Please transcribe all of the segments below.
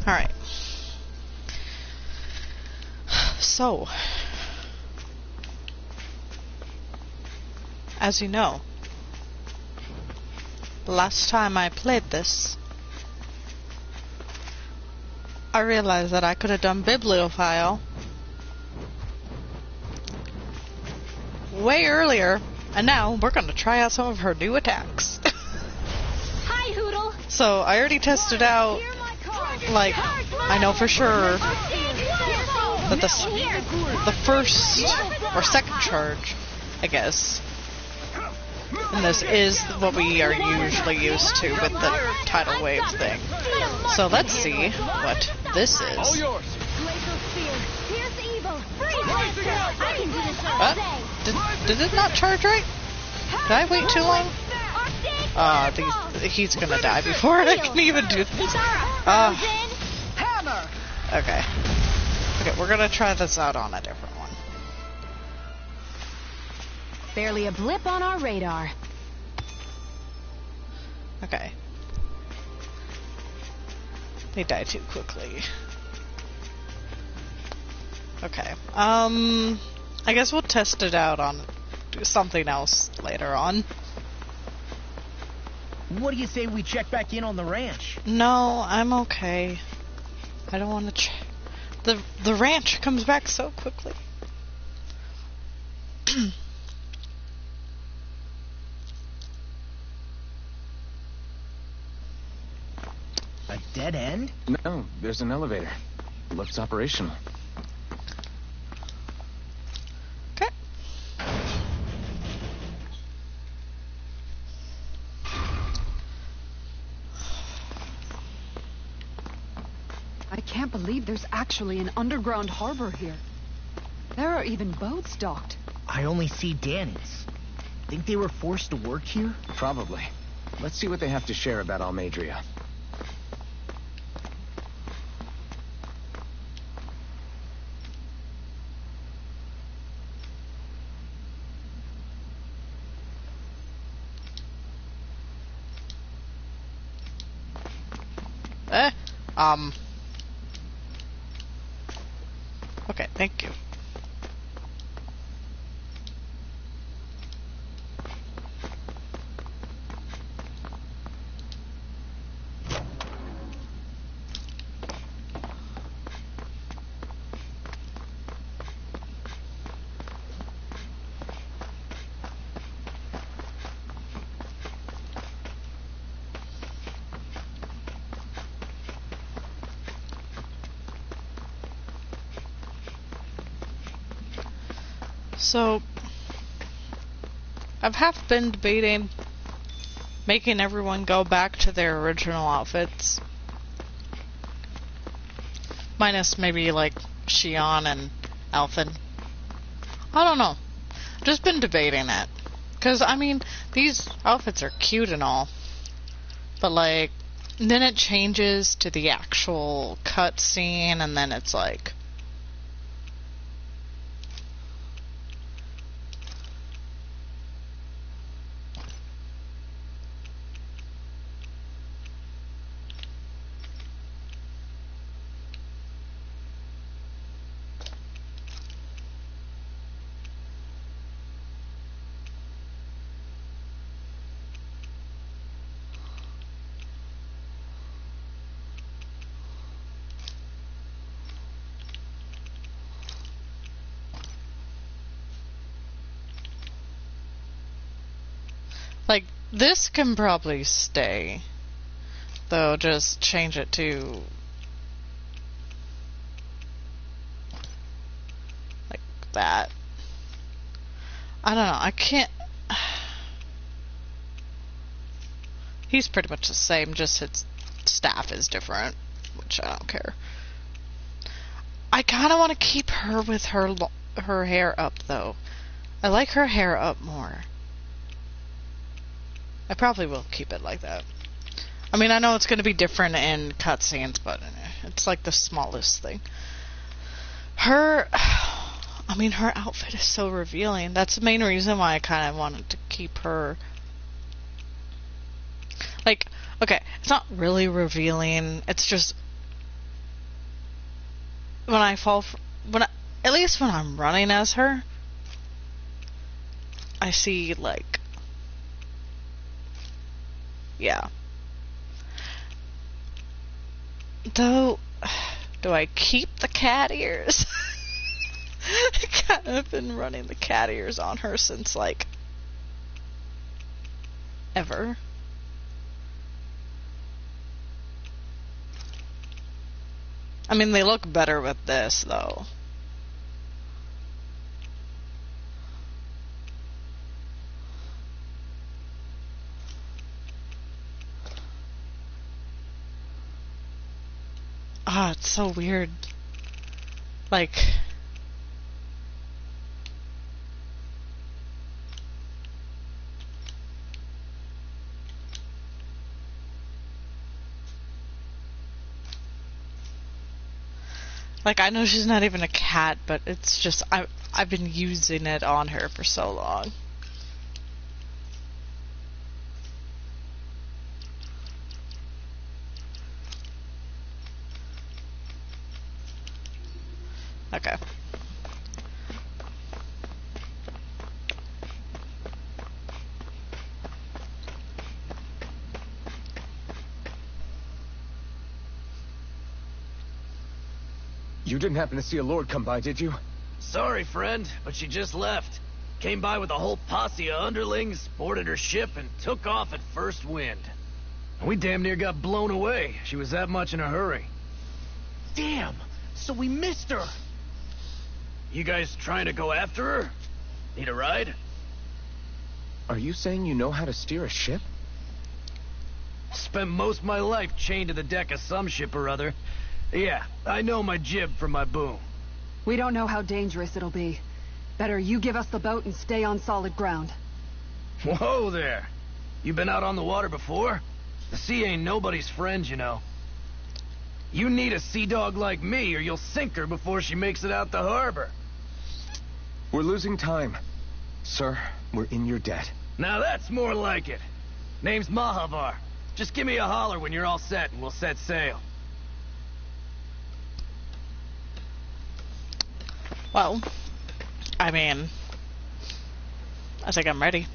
Alright. So, as you know, last time I played this, I realized that I could have done bibliophile way earlier, and now we're going to try out some of her new attacks. Hi, Hoodle. So I already tested out, like, I know for sure that the first or second charge, I guess, and this is what we are usually used to with the tidal wave thing. So let's see what this is. Did it not charge right? Did I wait too long? He's gonna die before I can even do this. Okay. Okay, we're gonna try this out on a different one. Barely a blip on our radar. Okay. They die too quickly. Okay. I guess we'll test it out on something else later on. What do you say we check back in on the ranch? No, I'm okay. I don't want to check. The ranch comes back so quickly. A dead end? No, there's an elevator. Looks operational. Okay. I can't believe there's actually an underground harbor here. There are even boats docked. I only see Danny's. Think they were forced to work here? Probably. Let's see what they have to share about Almadria. Okay, thank you. So, I've half been debating making everyone go back to their original outfits. Minus maybe like Shion and Alphen. I don't know. Just been debating it. Because, I mean, these outfits are cute and all. But like, then it changes to the actual cutscene and then it's like... Like, this can probably stay. Though, just change it to... like that. I don't know, I can't... He's pretty much the same, just his staff is different. Which I don't care. I kind of want to keep her with her hair up, though. I like her hair up more. I probably will keep it like that. I mean, I know it's going to be different in cutscenes, but it's like the smallest thing. Her outfit is so revealing. That's the main reason why I kind of wanted to keep her. Like, okay, it's not really revealing. It's just when I fall, at least when I'm running as her, I see, like, yeah. Though, do I keep the cat ears? I kind of been running the cat ears on her since, like, ever. I mean, they look better with this, though. Ah, it's so weird. Like... Like, I know she's not even a cat, but it's just, I've been using it on her for so long. Okay. You didn't happen to see a lord come by, did you? Sorry, friend, but she just left. Came by with a whole posse of underlings, boarded her ship, and took off at first wind. We damn near got blown away. She was that much in a hurry. Damn! So we missed her! You guys trying to go after her? Need a ride? Are you saying you know how to steer a ship? Spent most of my life chained to the deck of some ship or other. Yeah, I know my jib from my boom. We don't know how dangerous it'll be. Better you give us the boat and stay on solid ground. Whoa there! You been out on the water before? The sea ain't nobody's friend, you know. You need a sea dog like me, or you'll sink her before she makes it out the harbor. We're losing time. Sir, we're in your debt. Now that's more like it. Name's Mahavar. Just give me a holler when you're all set, and we'll set sail. Well, I mean, I think I'm ready.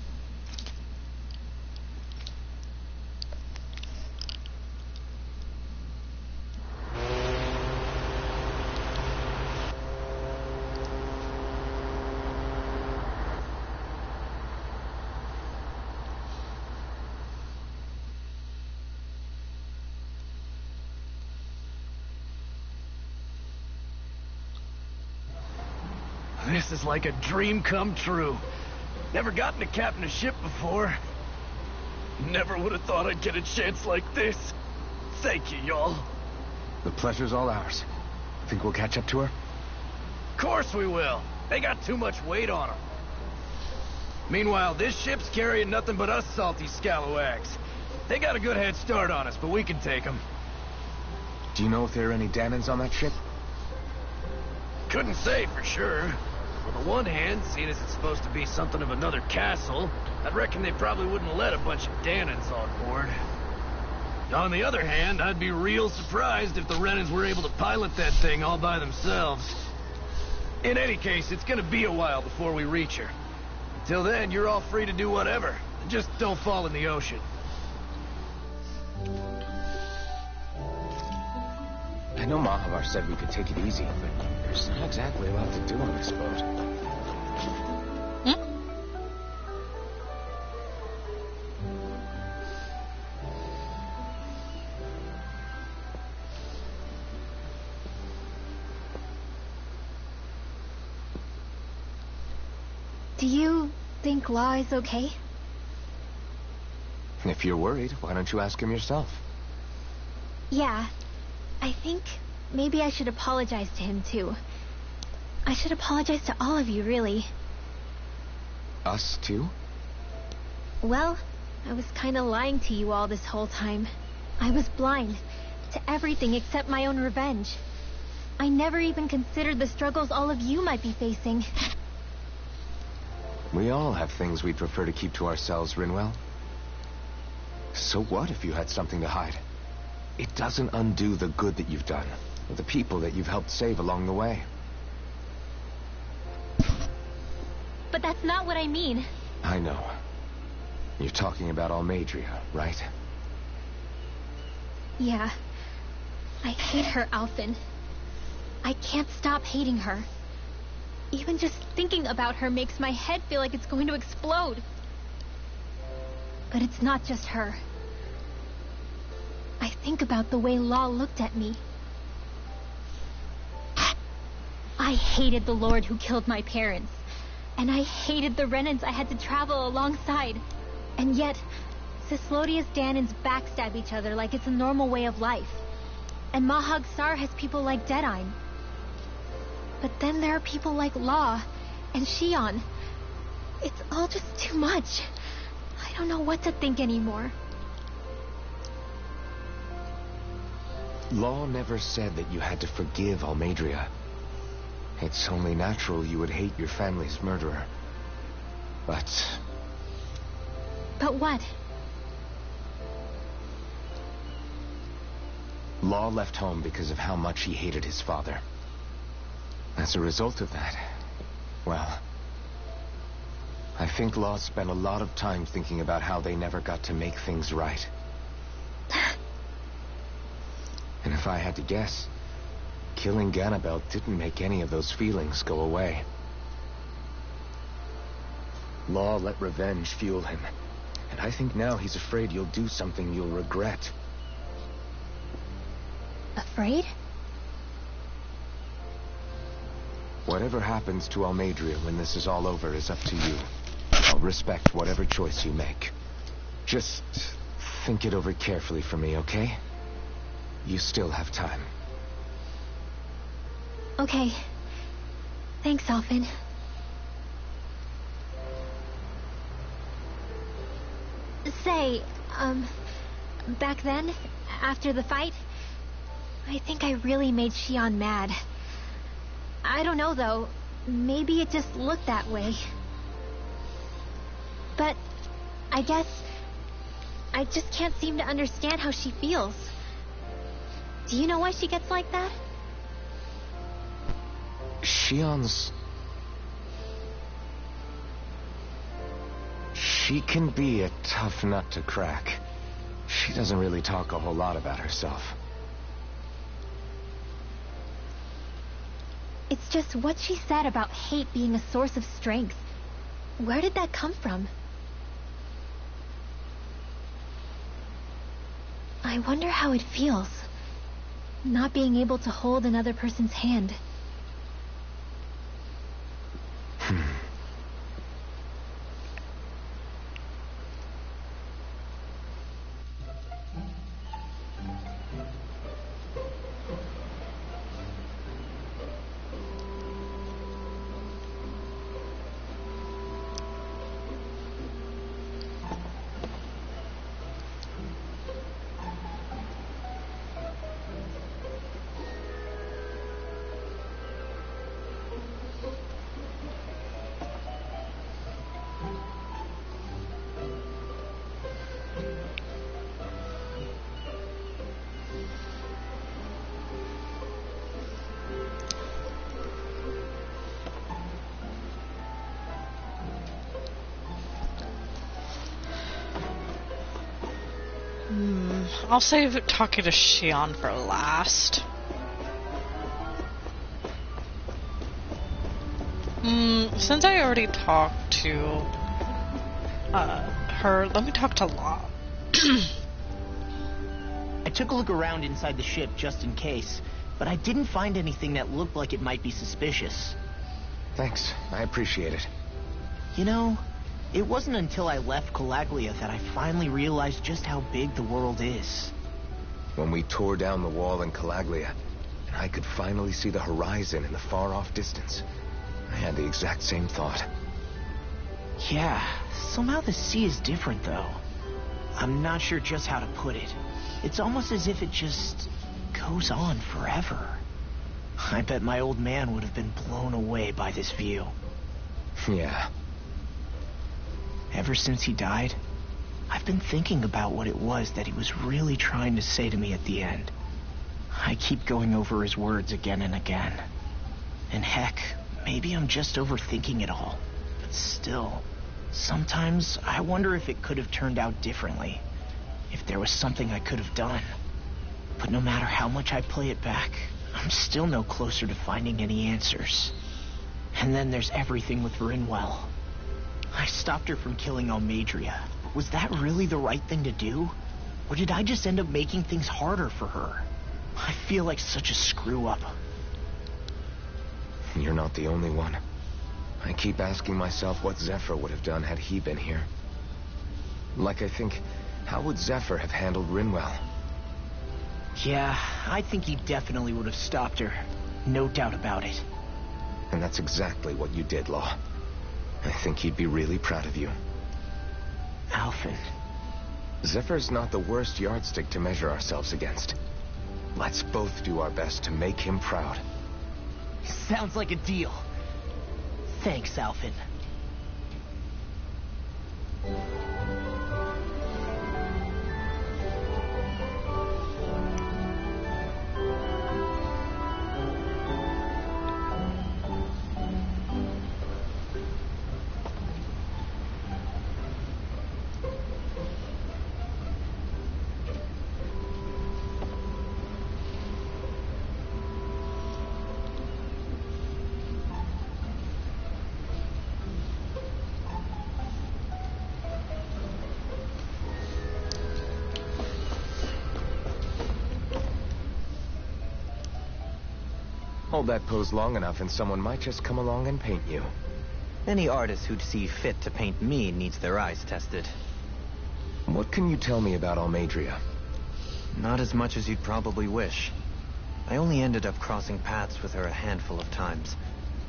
This is like a dream come true. Never gotten to captain a ship before. Never would have thought I'd get a chance like this. Thank you, y'all. The pleasure's all ours. Think we'll catch up to her? Of course we will. They got too much weight on them. Meanwhile, this ship's carrying nothing but us salty scalawags. They got a good head start on us, but we can take them. Do you know if there are any Danans on that ship? Couldn't say for sure. On the one hand, seeing as it's supposed to be something of another castle, I'd reckon they probably wouldn't let a bunch of Danans on board. On the other hand, I'd be real surprised if the Renans were able to pilot that thing all by themselves. In any case, it's gonna be a while before we reach her. Until then, you're all free to do whatever. Just don't fall in the ocean. I know Mahavar said we could take it easy, but there's not exactly a lot to do on this boat. Do you think Law is okay? If you're worried, why don't you ask him yourself? Yeah. I think maybe I should apologize to him, too. I should apologize to all of you, really. Us, too? Well, I was kind of lying to you all this whole time. I was blind to everything except my own revenge. I never even considered the struggles all of you might be facing. We all have things we'd prefer to keep to ourselves, Rinwell. So what if you had something to hide? It doesn't undo the good that you've done. with the people that you've helped save along the way. But that's not what I mean. I know. You're talking about Almadria, right? Yeah. I hate her, Alphen. I can't stop hating her. Even just thinking about her makes my head feel like it's going to explode. But it's not just her. I think about the way Law looked at me. I hated the Lord who killed my parents. And I hated the Renans I had to travel alongside. And yet, Cislodius Danans backstab each other like it's a normal way of life. And Mahag Sar has people like Deadine. But then there are people like Law and Shion. It's all just too much. I don't know what to think anymore. Law never said that you had to forgive Almadria. It's only natural you would hate your family's murderer. But what? Law left home because of how much he hated his father. As a result of that, well, I think Law spent a lot of time thinking about how they never got to make things right. And if I had to guess, killing Ganabel didn't make any of those feelings go away. Law let revenge fuel him, and I think now he's afraid you'll do something you'll regret. Afraid? Whatever happens to Almadria when this is all over is up to you. I'll respect whatever choice you make. Just think it over carefully for me, okay? You still have time. Okay. Thanks, Alphen. Say, back then, after the fight, I think I really made Shion mad. I don't know, though. Maybe it just looked that way. But I guess I just can't seem to understand how she feels. Do you know why she gets like that? Shion's... She can be a tough nut to crack. She doesn't really talk a whole lot about herself. It's just what she said about hate being a source of strength. Where did that come from? I wonder how it feels, not being able to hold another person's hand. I'll save talking to Shion for last. Since I already talked to her, let me talk to Law. I took a look around inside the ship just in case, but I didn't find anything that looked like it might be suspicious. Thanks, I appreciate it. You know, it wasn't until I left Calaglia that I finally realized just how big the world is. When we tore down the wall in Calaglia, and I could finally see the horizon in the far-off distance, I had the exact same thought. Yeah, somehow the sea is different, though. I'm not sure just how to put it. It's almost as if it just goes on forever. I bet my old man would have been blown away by this view. Yeah. Ever since he died, I've been thinking about what it was that he was really trying to say to me at the end. I keep going over his words again and again. And heck, maybe I'm just overthinking it all. But still, sometimes I wonder if it could have turned out differently. If there was something I could have done. But no matter how much I play it back, I'm still no closer to finding any answers. And then there's everything with Rinwell. I stopped her from killing Almadria. Was that really the right thing to do? Or did I just end up making things harder for her? I feel like such a screw-up. You're not the only one. I keep asking myself what Zephyr would have done had he been here. Like I think, how would Zephyr have handled Rinwell? Yeah, I think he definitely would have stopped her. No doubt about it. And that's exactly what you did, Law. I think he'd be really proud of you. Alphen. Zephyr's not the worst yardstick to measure ourselves against. Let's both do our best to make him proud. Sounds like a deal. Thanks, Alphen. Hold that pose long enough and someone might just come along and paint you. Any artist who'd see fit to paint me needs their eyes tested. What can you tell me about Almadria? Not as much as you'd probably wish. I only ended up crossing paths with her a handful of times,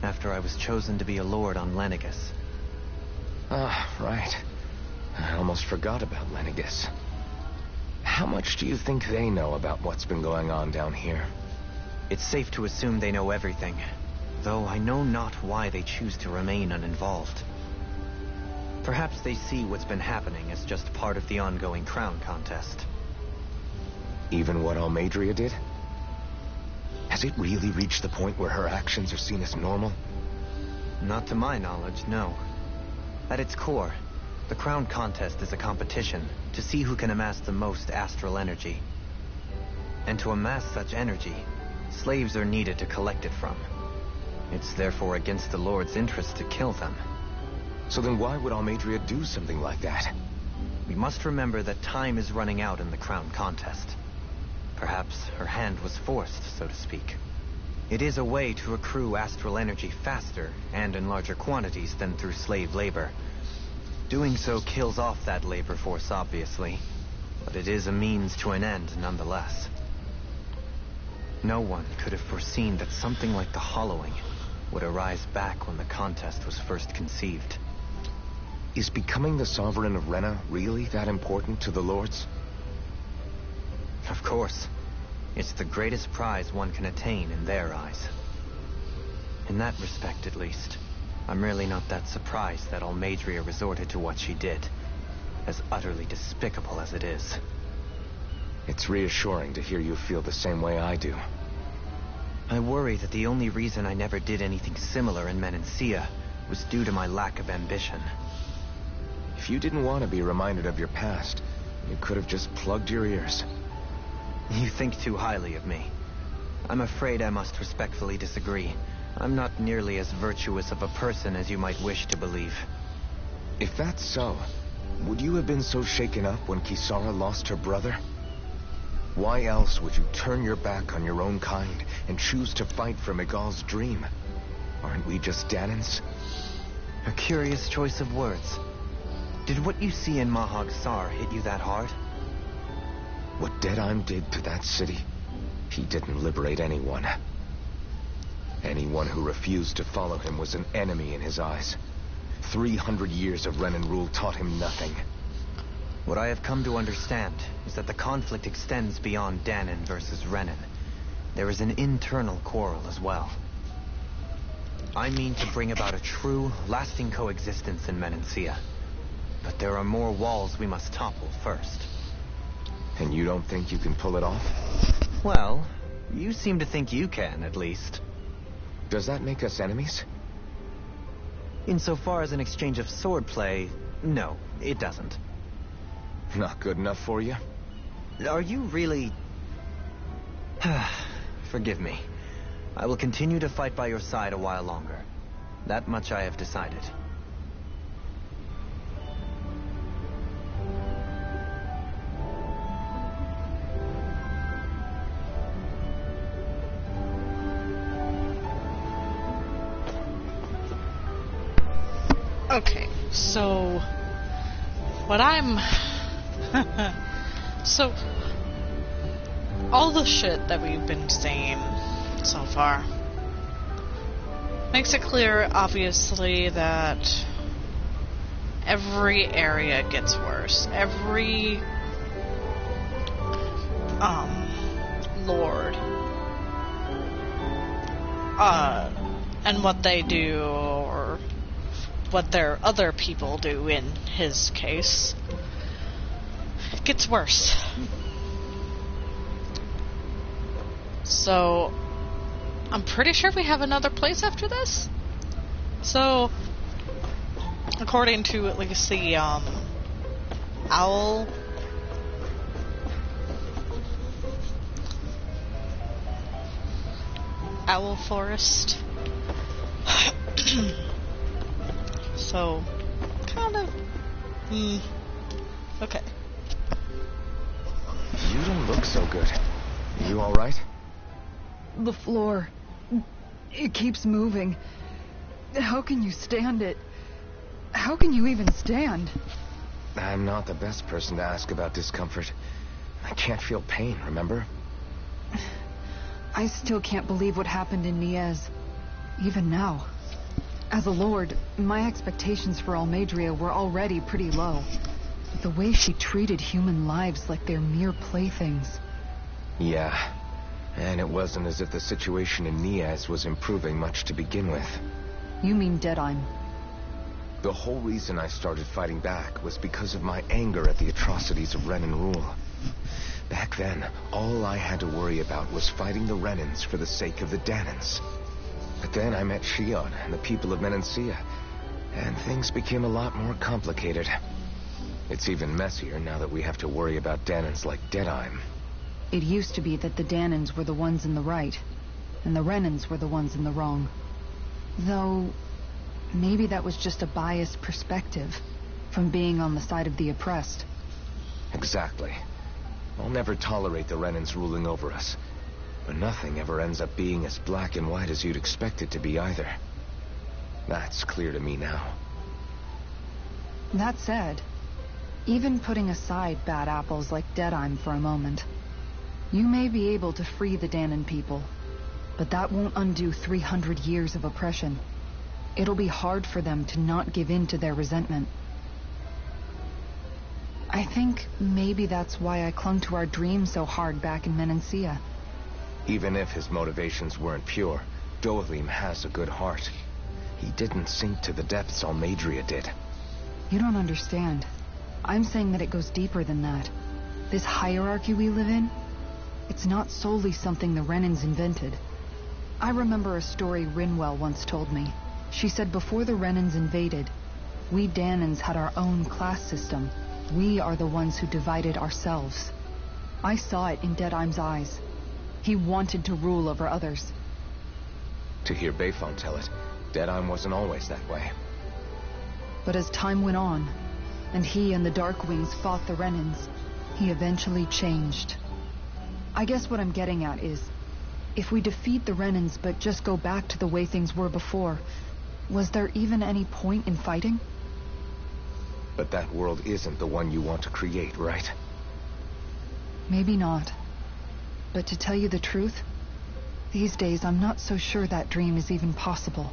after I was chosen to be a lord on Lenegus. Ah, right. I almost forgot about Lenegus. How much do you think they know about what's been going on down here? It's safe to assume they know everything, though I know not why they choose to remain uninvolved. Perhaps they see what's been happening as just part of the ongoing crown contest. Even what Almadria did? Has it really reached the point where her actions are seen as normal? Not to my knowledge, no. At its core, the crown contest is a competition to see who can amass the most astral energy. And to amass such energy, slaves are needed to collect it from. It's therefore against the Lord's interest to kill them. So then why would Almadria do something like that? We must remember that time is running out in the crown contest. Perhaps her hand was forced, so to speak. It is a way to accrue astral energy faster and in larger quantities than through slave labor. Doing so kills off that labor force, obviously, but it is a means to an end nonetheless. No one could have foreseen that something like the Hollowing would arise back when the contest was first conceived. Is becoming the Sovereign of Rena really that important to the Lords? Of course. It's the greatest prize one can attain in their eyes. In that respect, at least, I'm really not that surprised that Almadria resorted to what she did, as utterly despicable as it is. It's reassuring to hear you feel the same way I do. I worry that the only reason I never did anything similar in Menancia was due to my lack of ambition. If you didn't want to be reminded of your past, you could have just plugged your ears. You think too highly of me. I'm afraid I must respectfully disagree. I'm not nearly as virtuous of a person as you might wish to believe. If that's so, would you have been so shaken up when Kisara lost her brother? Why else would you turn your back on your own kind and choose to fight for Miguel's dream? Aren't we just Danans? A curious choice of words. Did what you see in Mahag Sar hit you that hard? What Deadheim did to that city, he didn't liberate anyone. Anyone who refused to follow him was an enemy in his eyes. 300 years of Renan rule taught him nothing. What I have come to understand is that the conflict extends beyond Danan versus Renan. There is an internal quarrel as well. I mean to bring about a true, lasting coexistence in Menancia. But there are more walls we must topple first. And you don't think you can pull it off? Well, You seem to think you can, at least. Does that make us enemies? Insofar as an exchange of swordplay, no, it doesn't. Not good enough for you? Are you really... Forgive me. I will continue to fight by your side a while longer. That much I have decided. Okay, so what I'm so all the shit that we've been seeing so far makes it clear, obviously, that every area gets worse. Every lord and what they do, or what their other people do in his case, it gets worse. So I'm pretty sure we have another place after this. So according to at least the owl forest. So, kind of... okay. You don't look so good. You alright? The floor. It keeps moving. How can you stand it? How can you even stand? I'm not the best person to ask about discomfort. I can't feel pain, remember? I still can't believe what happened in Niez. Even now. As a lord, my expectations for Almeidrea were already pretty low. The way she treated human lives like they're mere playthings. Yeah. And it wasn't as if the situation in Niez was improving much to begin with. You mean Deadheim? The whole reason I started fighting back was because of my anger at the atrocities of Renan rule. Back then, all I had to worry about was fighting the Renans for the sake of the Danans. But then I met Shion and the people of Menancia, and things became a lot more complicated. It's even messier now that we have to worry about Danans like Deadheim. It used to be that the Danans were the ones in the right, and the Renans were the ones in the wrong. Though, maybe that was just a biased perspective, from being on the side of the oppressed. Exactly. I'll never tolerate the Renans ruling over us. But nothing ever ends up being as black and white as you'd expect it to be either. That's clear to me now. That said, even putting aside bad apples like Deadheim for a moment, you may be able to free the Danan people, but that won't undo 300 years of oppression. It'll be hard for them to not give in to their resentment. I think maybe that's why I clung to our dream so hard back in Menancia. Even if his motivations weren't pure, Dohalim has a good heart. He didn't sink to the depths Almeidrea did. You don't understand. I'm saying that it goes deeper than that. This hierarchy we live in, it's not solely something the Renans invented. I remember a story Rinwell once told me. She said before the Renans invaded, we Danans had our own class system. We are the ones who divided ourselves. I saw it in Deadheim's eyes. He wanted to rule over others. To hear Bayfon tell it, Deadheim wasn't always that way. But as time went on, and he and the Darkwings fought the Renans, he eventually changed. I guess what I'm getting at is, if we defeat the Renans but just go back to the way things were before, was there even any point in fighting? But that world isn't the one you want to create, right? Maybe not. But to tell you the truth, these days I'm not so sure that dream is even possible.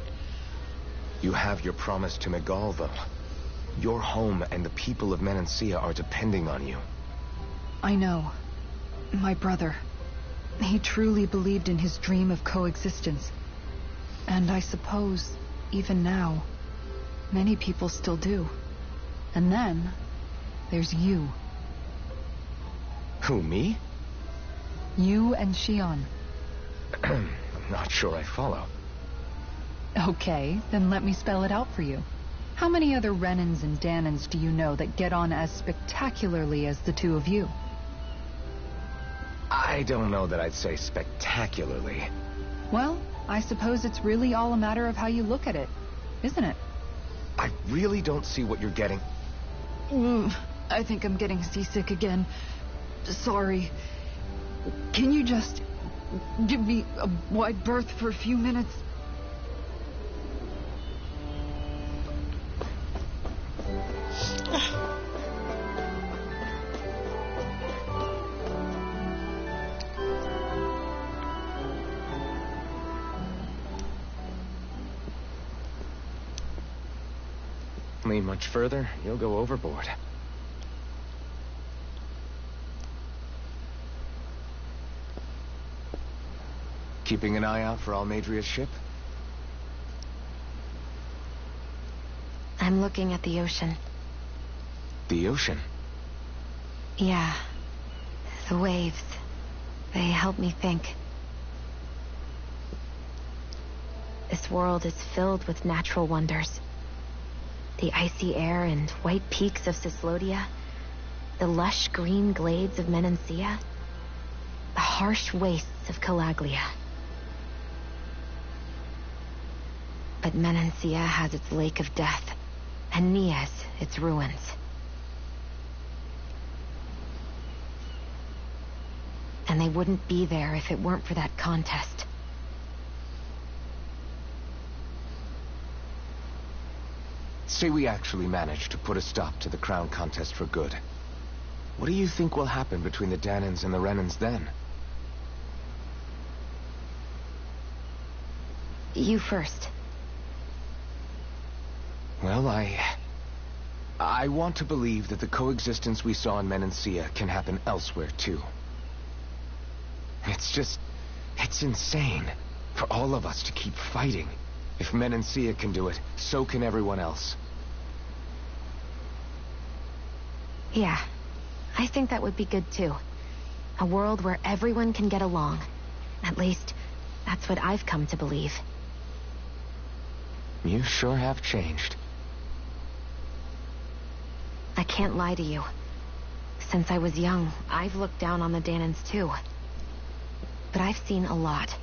You have your promise to Megal, though. Your home and the people of Menancia are depending on you. I know. My brother. He truly believed in his dream of coexistence. And I suppose, even now, many people still do. And then, there's you. Who, me? You and Shion. Not sure I follow. Okay, then let me spell it out for you. How many other Renans and Danans do you know that get on as spectacularly as the two of you? I don't know that I'd say spectacularly. Well, I suppose it's really all a matter of how you look at it, isn't it? I really don't see what you're getting. I think I'm getting seasick again. Sorry. Can you just give me a wide berth for a few minutes? Lean much further, you'll go overboard. Keeping an eye out for Almadria's ship? I'm looking at the ocean. The ocean? Yeah. The waves. They help me think. This world is filled with natural wonders. The icy air and white peaks of Cislodia, the lush green glades of Menancia, the harsh wastes of Calaglia. But Menancia has its lake of death, and Nias its ruins. And they wouldn't be there if it weren't for that contest. Say we actually managed to put a stop to the crown contest for good. What do you think will happen between the Danans and the Renans then? You first. Well, I want to believe that the coexistence we saw in Menancia can happen elsewhere, too. It's insane for all of us to keep fighting. If Menancia can do it, so can everyone else. Yeah, I think that would be good too. A world where everyone can get along. At least, that's what I've come to believe. You sure have changed. I can't lie to you. Since I was young, I've looked down on the Danans too. But I've seen a lot.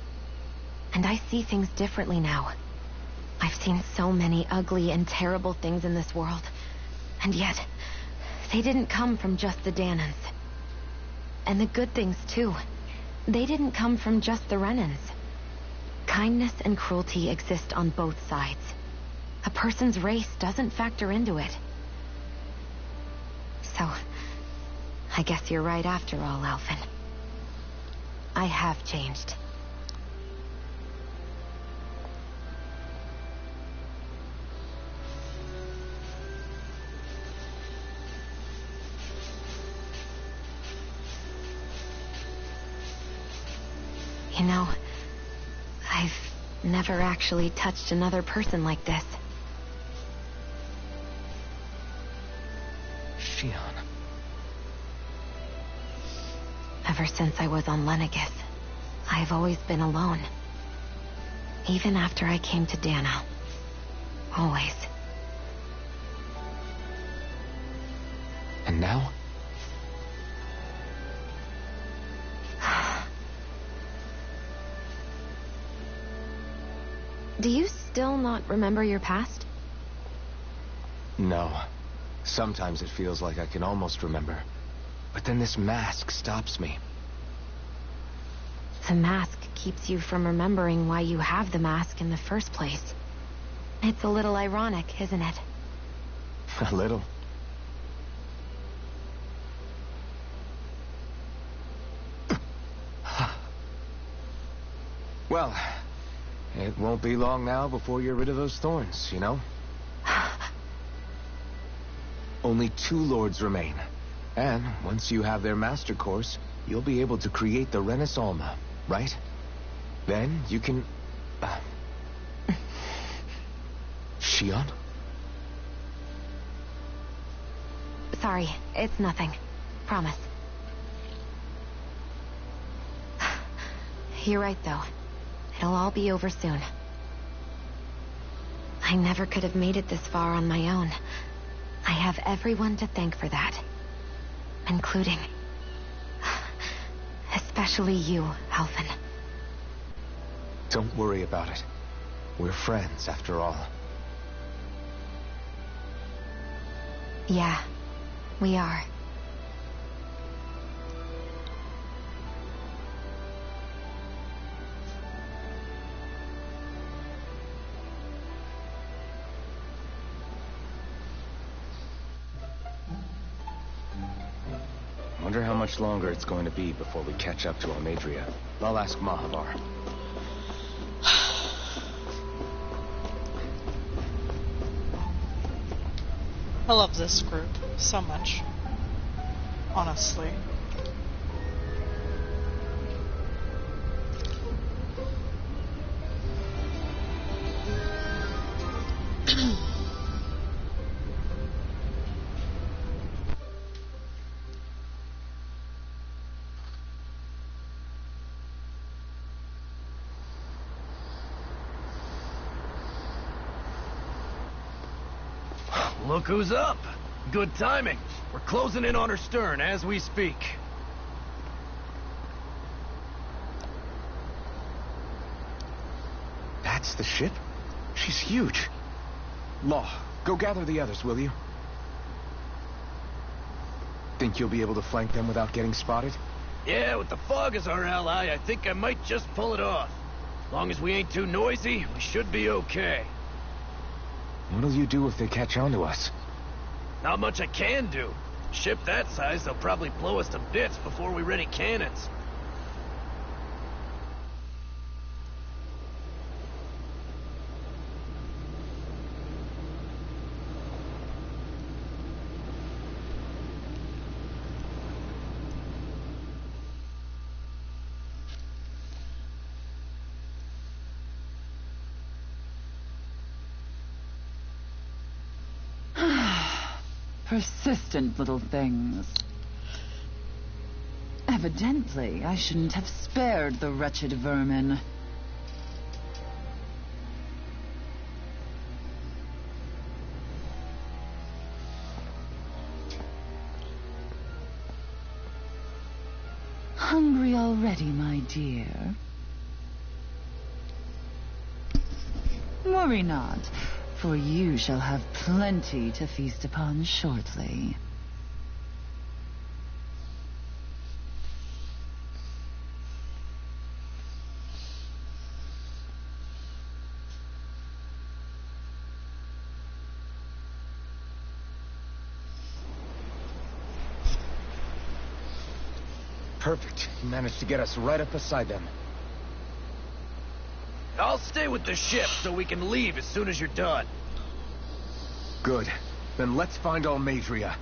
And I see things differently now. I've seen so many ugly and terrible things in this world. And yet, they didn't come from just the Danans. And the good things, too. They didn't come from just the Renans. Kindness and cruelty exist on both sides. A person's race doesn't factor into it. So, I guess you're right after all, Alphen. I have changed. You know, I've never actually touched another person like this. Shion. Ever since I was on Lenegis, I've always been alone. Even after I came to Dana. Always. And now? Do you still not remember your past? No. Sometimes it feels like I can almost remember. But then this mask stops me. The mask keeps you from remembering why you have the mask in the first place. It's a little ironic, isn't it? A little. Well, it won't be long now before you're rid of those thorns, you know? Only 2 lords remain. And once you have their master course, you'll be able to create the Renis Alma, right? Then you can... Shion? Sorry, it's nothing. Promise. You're right, though. It'll all be over soon. I never could have made it this far on my own. I have everyone to thank for that. Including... especially you, Alvin. Don't worry about it. We're friends, after all. Yeah, we are. Wonder how much longer it's going to be before we catch up to Almadria. I'll ask Mahavar. I love this group so much. Honestly. Look who's up. Good timing. We're closing in on her stern as we speak. That's the ship? She's huge. Law, go gather the others, will you? Think you'll be able to flank them without getting spotted? Yeah, with the fog as our ally, I think I might just pull it off. As long as we ain't too noisy, we should be okay. What'll you do if they catch on to us? Not much I can do. Ship that size, they'll probably blow us to bits before we ready cannons. Persistent little things. Evidently, I shouldn't have spared the wretched vermin. Hungry already, my dear? Worry not, for you shall have plenty to feast upon shortly. Perfect. You managed to get us right up beside them. I'll stay with the ship so we can leave as soon as you're done. Good. Then let's find Almadria.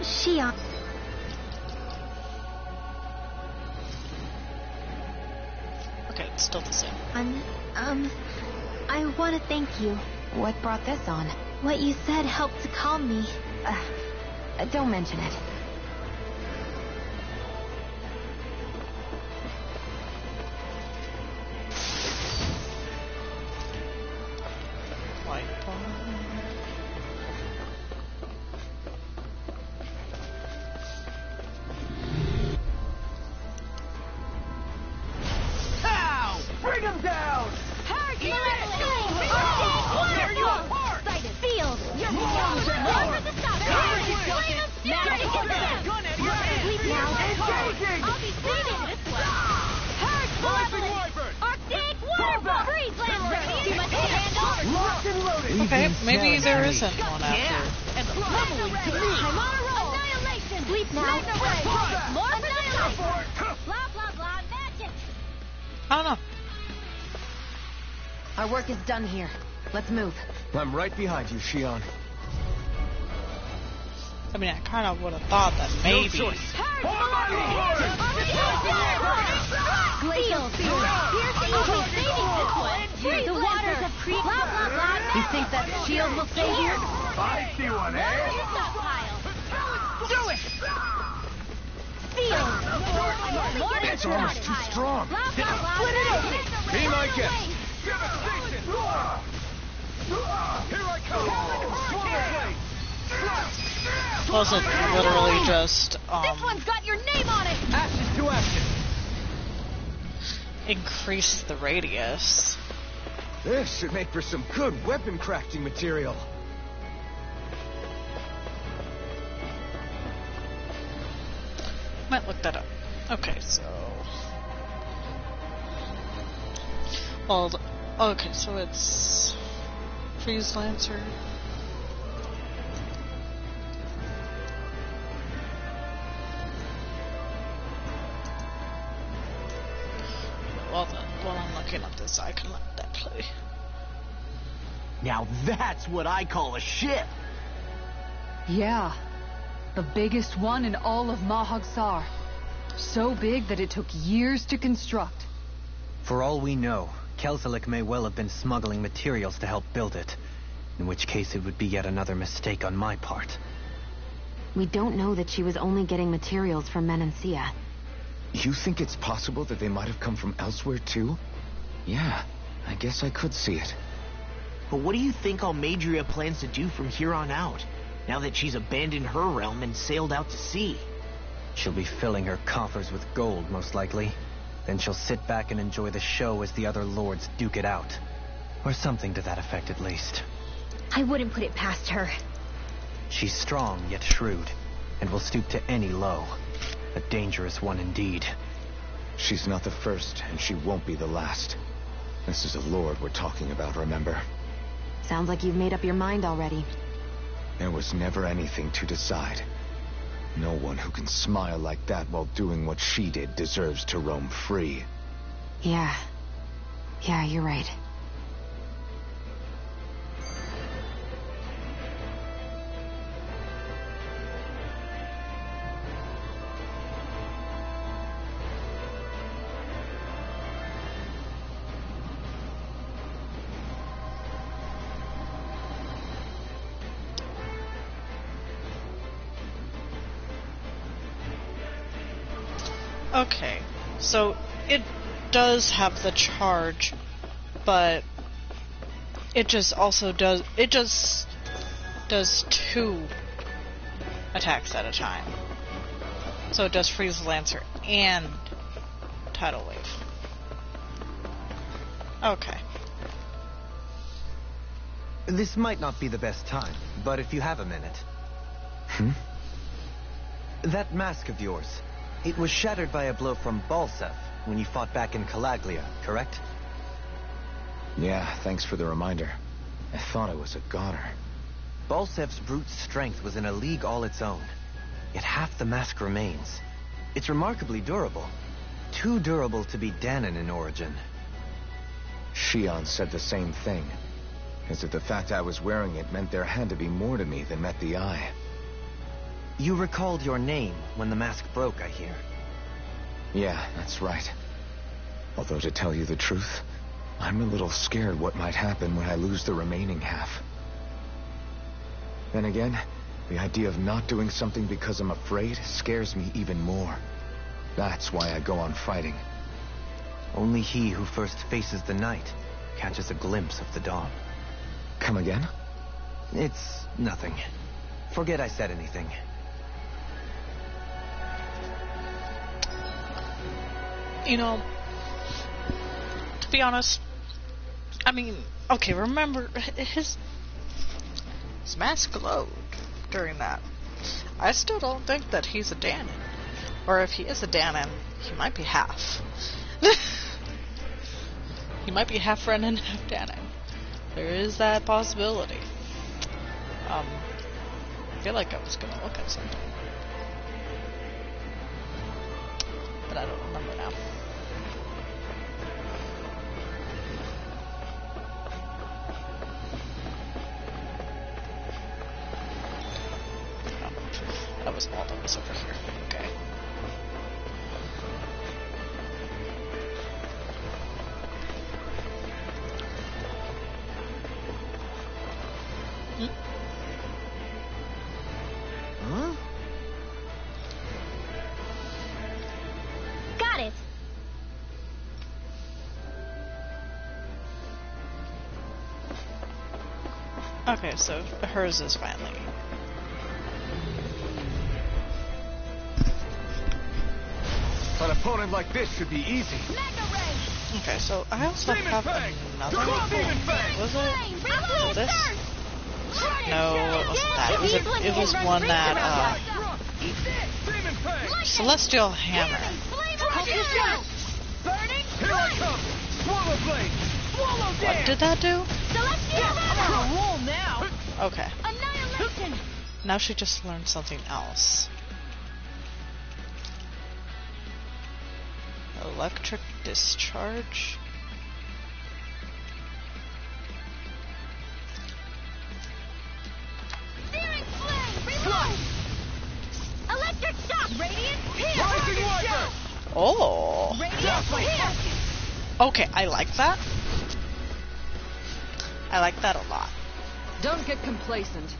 Shia. Okay, it's still the same. I want to thank you. What brought this on? What you said helped to calm me. Don't mention it. Light bar. Bring him down! Field! You're Okay, maybe there isn't one after. I'm on a roll. Annihilation. Sleep now. More annihilation. Blah blah blah. Magic. I don't know. Our work is done here. Let's move. I'm right behind you, Shion. I mean, I kind of would have thought that maybe. Glacial Spear. Okay, saving this one. The waters of Creek. Blah blah blah. You think that shield will save you? I see one, eh? Do it. Field. It's almost too strong. Blah blah blah. Split it open. Be my guest. Here I come! Was it literally just This one's got your name on it. Ashes to ashes! increase the radius? This should make for some good weapon crafting material. Might look that up. Okay, so... Well, okay, so it's... Freeze Lancer. Well then, while I'm looking at this, I can let that play. Now that's what I call a ship. Yeah. The biggest one in all of Mahagsar. So big that it took years to construct. For all we know, Kelselik may well have been smuggling materials to help build it. In which case it would be yet another mistake on my part. We don't know that she was only getting materials from Menancia. You think it's possible that they might have come from elsewhere too? Yeah, I guess I could see it. But what do you think Almadria plans to do from here on out, now that she's abandoned her realm and sailed out to sea? She'll be filling her coffers with gold, most likely. Then she'll sit back and enjoy the show as the other lords duke it out. Or something to that effect, at least. I wouldn't put it past her. She's strong, yet shrewd, and will stoop to any low. A dangerous one indeed. She's not the first, and she won't be the last. This is a lord we're talking about, remember? Sounds like you've made up your mind already. There was never anything to decide. No one who can smile like that while doing what she did deserves to roam free. Yeah, you're right. Okay, so it does have the charge, but it just also does, it just does 2 attacks at a time. So it does Freeze Lancer and Tidal Wave. Okay. This might not be the best time, but if you have a minute. That mask of yours, it was shattered by a blow from Balsef when you fought back in Calaglia, correct? Yeah, thanks for the reminder. I thought I was a goner. Balsef's brute strength was in a league all its own. Yet half the mask remains. It's remarkably durable. Too durable to be Danon in origin. Shion said the same thing. As if the fact I was wearing it meant there had to be more to me than met the eye. You recalled your name when the mask broke, I hear. Yeah, that's right. Although to tell you the truth, I'm a little scared what might happen when I lose the remaining half. Then again, the idea of not doing something because I'm afraid scares me even more. That's why I go on fighting. Only he who first faces the night catches a glimpse of the dawn. Come again? It's nothing. Forget I said anything. You know, to be honest, I mean, okay, remember, his mask glowed during that. I still don't think that he's a Danon. Or if he is a Danon, he might be half. He might be half Ren and half Danon. There is that possibility. I feel like I was gonna look at something, but I don't remember now. That was all that was over here. Okay. Huh? Got it. Okay, so hers is finally. An opponent like this should be easy. Okay, so I also have another. Was it this? No, it wasn't that. It was one that Celestial Hammer. What did that do? Okay. Now she just learned something else. Electric discharge. Electric shock. Radiant Oh. Okay, I like that. I like that a lot. Don't get complacent.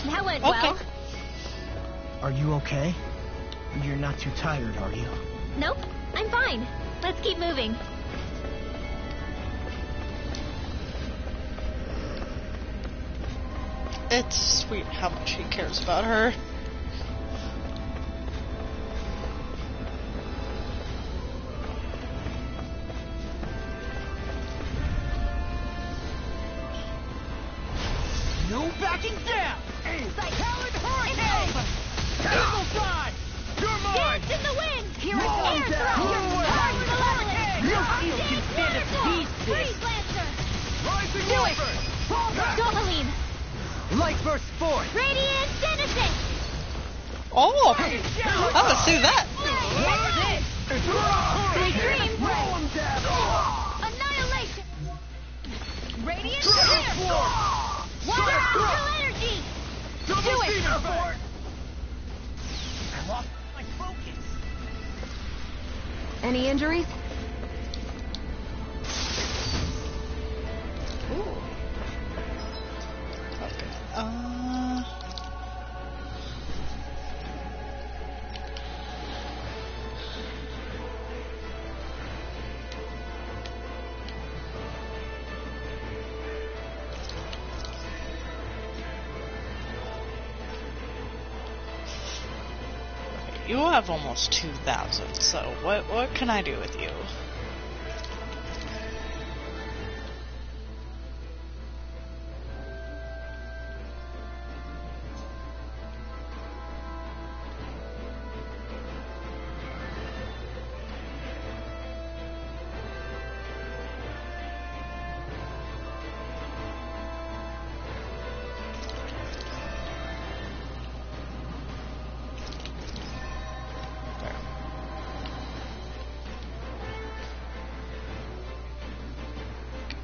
That went Okay. well. Are you okay? You're not too tired, are you? Nope, I'm fine. Let's keep moving. It's sweet how much he cares about her. No backing down! Talon Hurricane! Castle side! You're mine! Dance in the wind! Here Roll I go! down! Hard to the No left! shield can stand a beast this! Freeze Lancer! Rising Do it! Wolfer! Fall back! Dohaline! Light burst forth! Radiant Genesis! Oh, I haven't seen that. Sweet dreams! Roll him down! Annihilation! Radiant Clear! Water Astral Energy! Double Do it! Demon Fort! I lost my focus! Any injuries? Ooh. Okay. You have almost 2,000, so what can I do with you?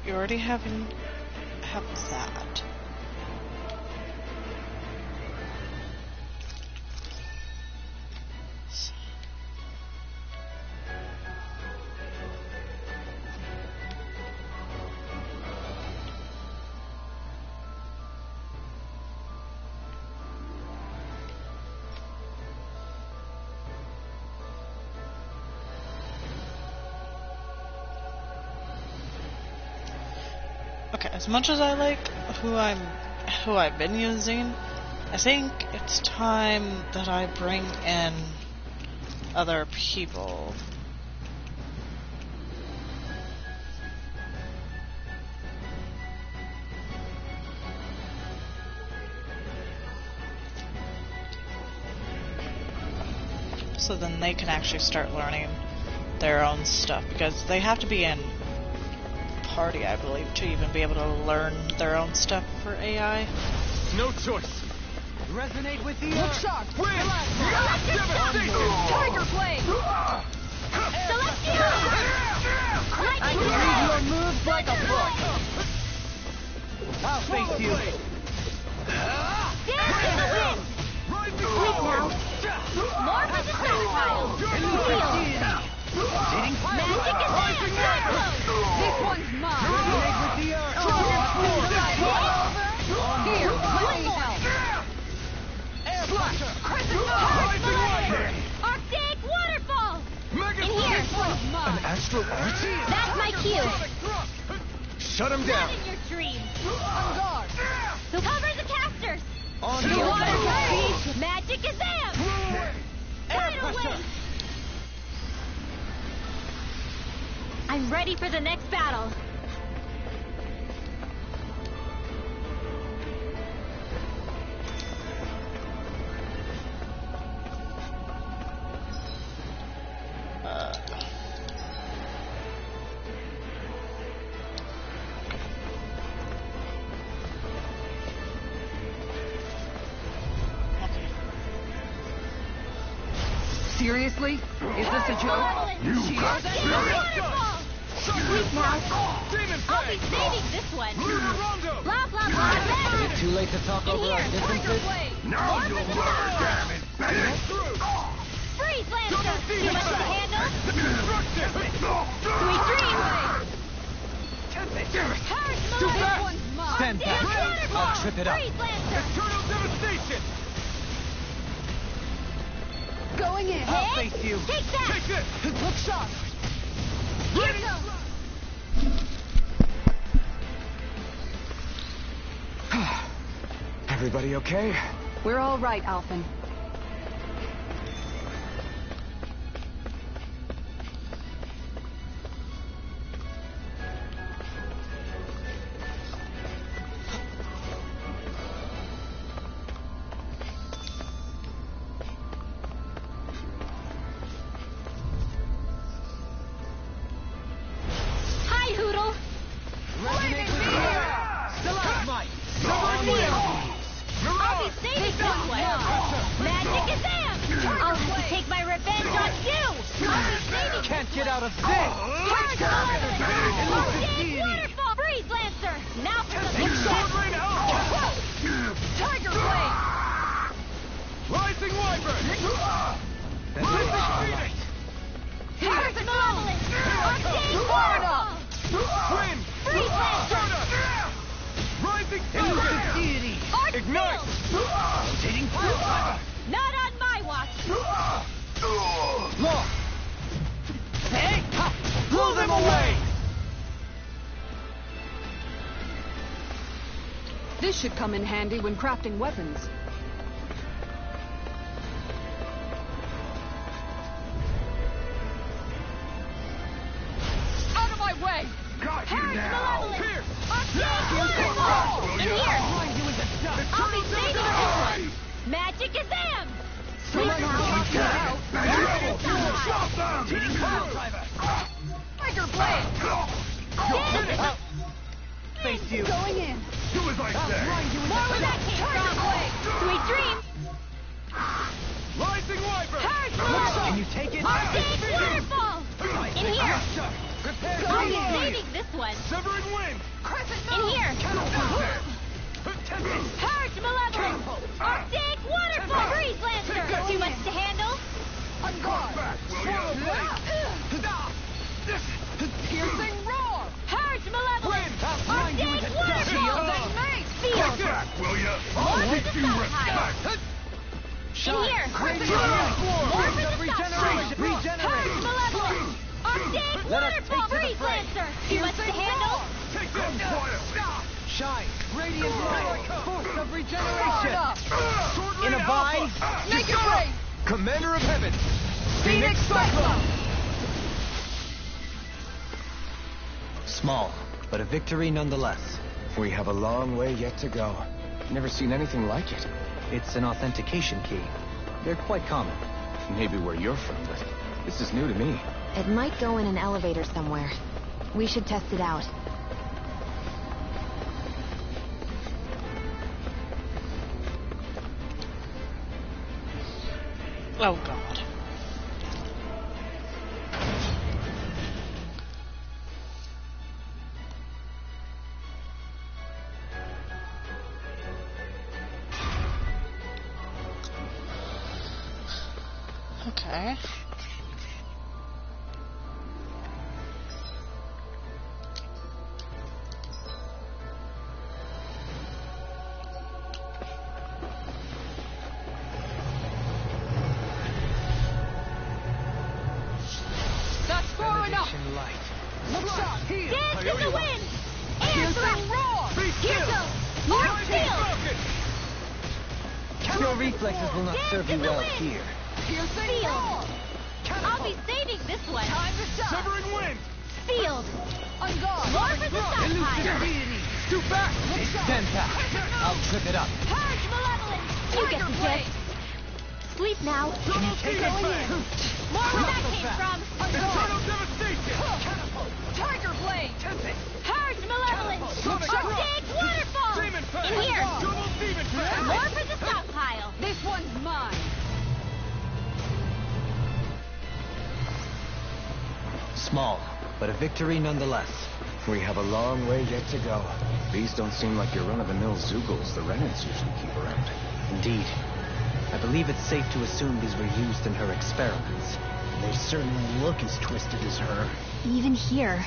You already have that. Okay, as much as I like who I've been using, I think it's time that I bring in other people. so then they can actually start learning their own stuff, because they have to be in party, I believe, to even be able to learn their own stuff for AI. No choice. Resonate with the Look sharp. Win. Tiger Blade! Celestial! I can read your moves like a book. I'll face you. Dance in the wind! Sweet now. More for the stockpile. Heal. Magic is there. This one's mine. Resonate with the earth. Here, let me help. Air pressure. Arctic waterfall. In here. This one's An mine. astral art? That's my cue. Shut him Not down! in your dreams. On guard. So cover the casters. On The your water mark. speed. Magic is there. Air Tidal pressure. wave. I'm ready for the next battle. Seriously? Is this a joke? Sweet now. I'll be saving this one. Blah, blah, blah. Is it too late to talk In over here. our differences? Now you'll learn, damn it, Freeze Lancer. Too much to handle. Sweet dreams. Harsh Malone. Stand back. I'll trip it up. Freeze Lancer. Eternal devastation! Going in. I'll face you. Take that. Take this! Look sharp. Here goes. Everybody okay? We're all right, Alphen. Hi, Hoodle. Resonate with the earth. Stalagmite. I'll be saving this one. Magic is there. I'll have to take my revenge on you. I'll be saving Can't get out of this. Harsh Malone. Arctic waterfall. Freeze Lancer. Now for the big shot. Tiger Blade. Rising Wyvern! Harsh Malevolent. Arctic waterfall. Wind! Freeze Lancer. Rising Deity. Arch Ignite! Field. Rotating pile. Not on my watch. Law. Hey! Ha! Blow them away! This should come in handy when crafting weapons. Out of my way! Got you Harsh now! Malevolent. Here! Arctic waterfall. In here. Blind you in the dust. I'll be saving this one. Magic is them. Sweet now. Rotating pile driver! Tiger Blade. Face you. Going in. Do as I say! Blind you in More where the that came from. Sweet dreams. Rising Wyvern! Harsh Can Malevolent. you take it? Arctic waterfall. In here. Prepare I'll be to saving this one. Severing wind! In here. Tempest! Harsh Malevolent. Arctic waterfall. Freeze Lancer. Too much to handle. On guard! Back, will ya? Piercing roar! Harsh Malevolent. Blind you in Arctic the dust. waterfall. Field. Back, will ya? More I'll for teach the you stockpile. respect! In here. More for the stockpile. Harsh Malevolent. Arctic Let us waterfall. take to the Freeze fray. Lancer. Too much to handle. Take this! Quietly! Shine. Radiant light. Force of regeneration. Sword In a Rain bind. Alpha! Make it break! Commander of Heaven! Phoenix Cyclone! Small, but a victory nonetheless. We have a long way yet to go. Never seen anything like it. It's an authentication key. They're quite common. maybe where you're from, but this is new to me. It might go in an elevator somewhere. We should test it out. Oh god. Okay. Dance in the wind! Air thrust! Kyoto! Arc field! Your reflexes will not serve you well here. Field! I'll be saving this one! Severing wind! Field! More for the stockpile! Too fast! Stand back. I'll trip it up. Purge malevolence! You get the gist! Sleep now! Can you take it back? More where that came from! Internal devastation! Tiger blade! Purge malevolence! Sonic A drop! big waterfall! Demon pack! In here! Double demon pack! More for the stockpile! This one's mine! Small, but a victory nonetheless. We have a long way yet to go. These don't seem like your run-of-the-mill Zoogles the Renans usually keep around. Indeed. I believe it's safe to assume these were used in her experiments. They certainly look as twisted as her. Even here.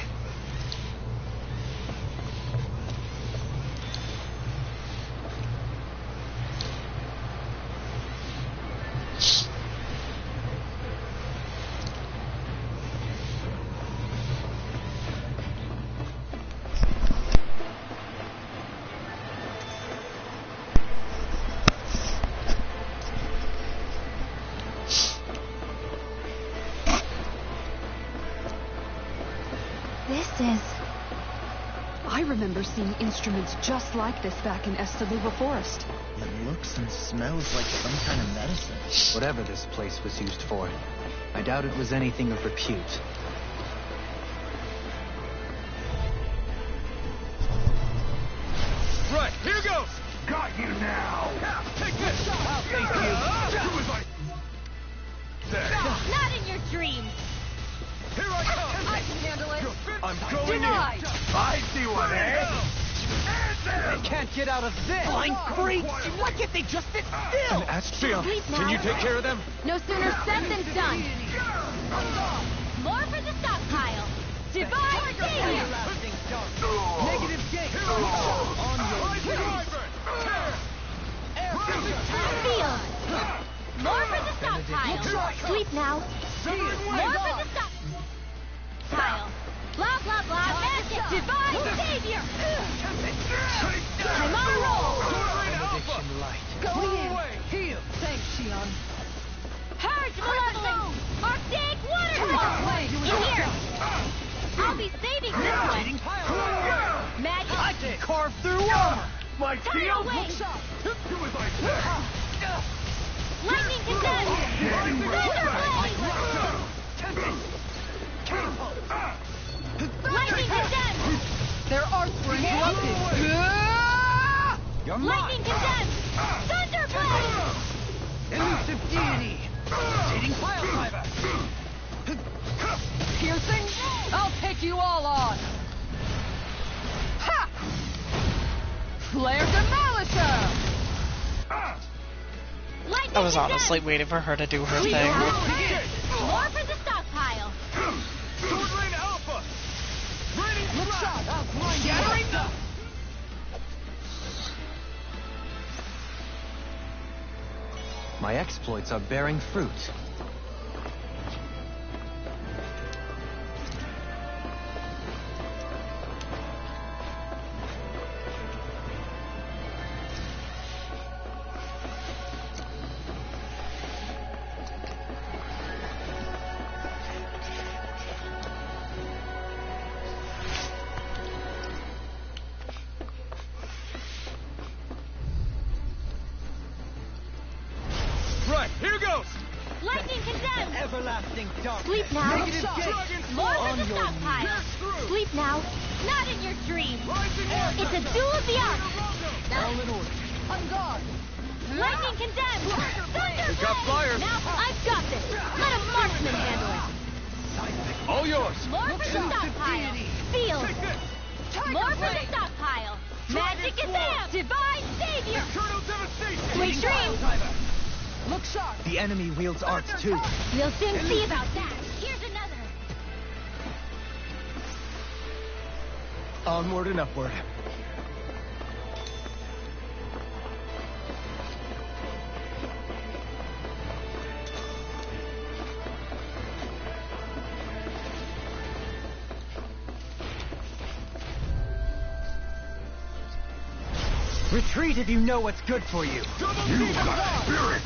I remember seeing instruments just like this back in Estaluva Forest. It looks and smells like some kind of medicine. Whatever this place was used for, I doubt it was anything of repute. Right, here goes! Got you now! Take this! I'll face you! Who was I? There! Not in your dreams! Here I come! I can handle it! I'm going Denied. in! I see one, eh? They can't get out of this! Blind freaks! Why can't they just sit still? Astria, Sleep now. can you take care of them? No sooner said than done! More for the stockpile! Divine savior! Negative gate! On your Field! More for the stockpile! Sleep now! More for the stockpile! Blah, blah, blah, magic! Divine savior! I'm on a roll! Going in! Heal! Thanks, Shion. Purge malevolence! Arctic waterfall! In here! I'll be saving this one! Magic! I can carve through armor! My Tidal shield! wave! Do as I say! Lightning condensed! Thunder blade! Lightning condensed! Their arts were interrupted. You're Lightning condensed! Thunder blade! Elusive deity! Rotating pile driver! Piercing? I'll take you all on. Ha! Flare Demolisher! Lightning I was condensed! honestly waiting for her to do her We thing. are more for the stockpile! Sword Rain Alpha! Raining thrust! Scattering the... My exploits are bearing fruit. Right, here goes! Lightning everlasting darkness. Sleep now. Negative gate. More On for the your stockpile. Sleep now. Not in your dream. It's a duel of the arc. All in order. On guard. Lightning condemned. Thunder We got flyers. Now I've got this. Let a marksman handle it. All yours. More for the stockpile. Feel. More for the stockpile. Magic is amp. Divine savior. Sweet dreams. Look sharp. The enemy wields arts too. We'll soon see about that. Here's another. Onward and upward. Retreat if you know what's good for you. You got spirit.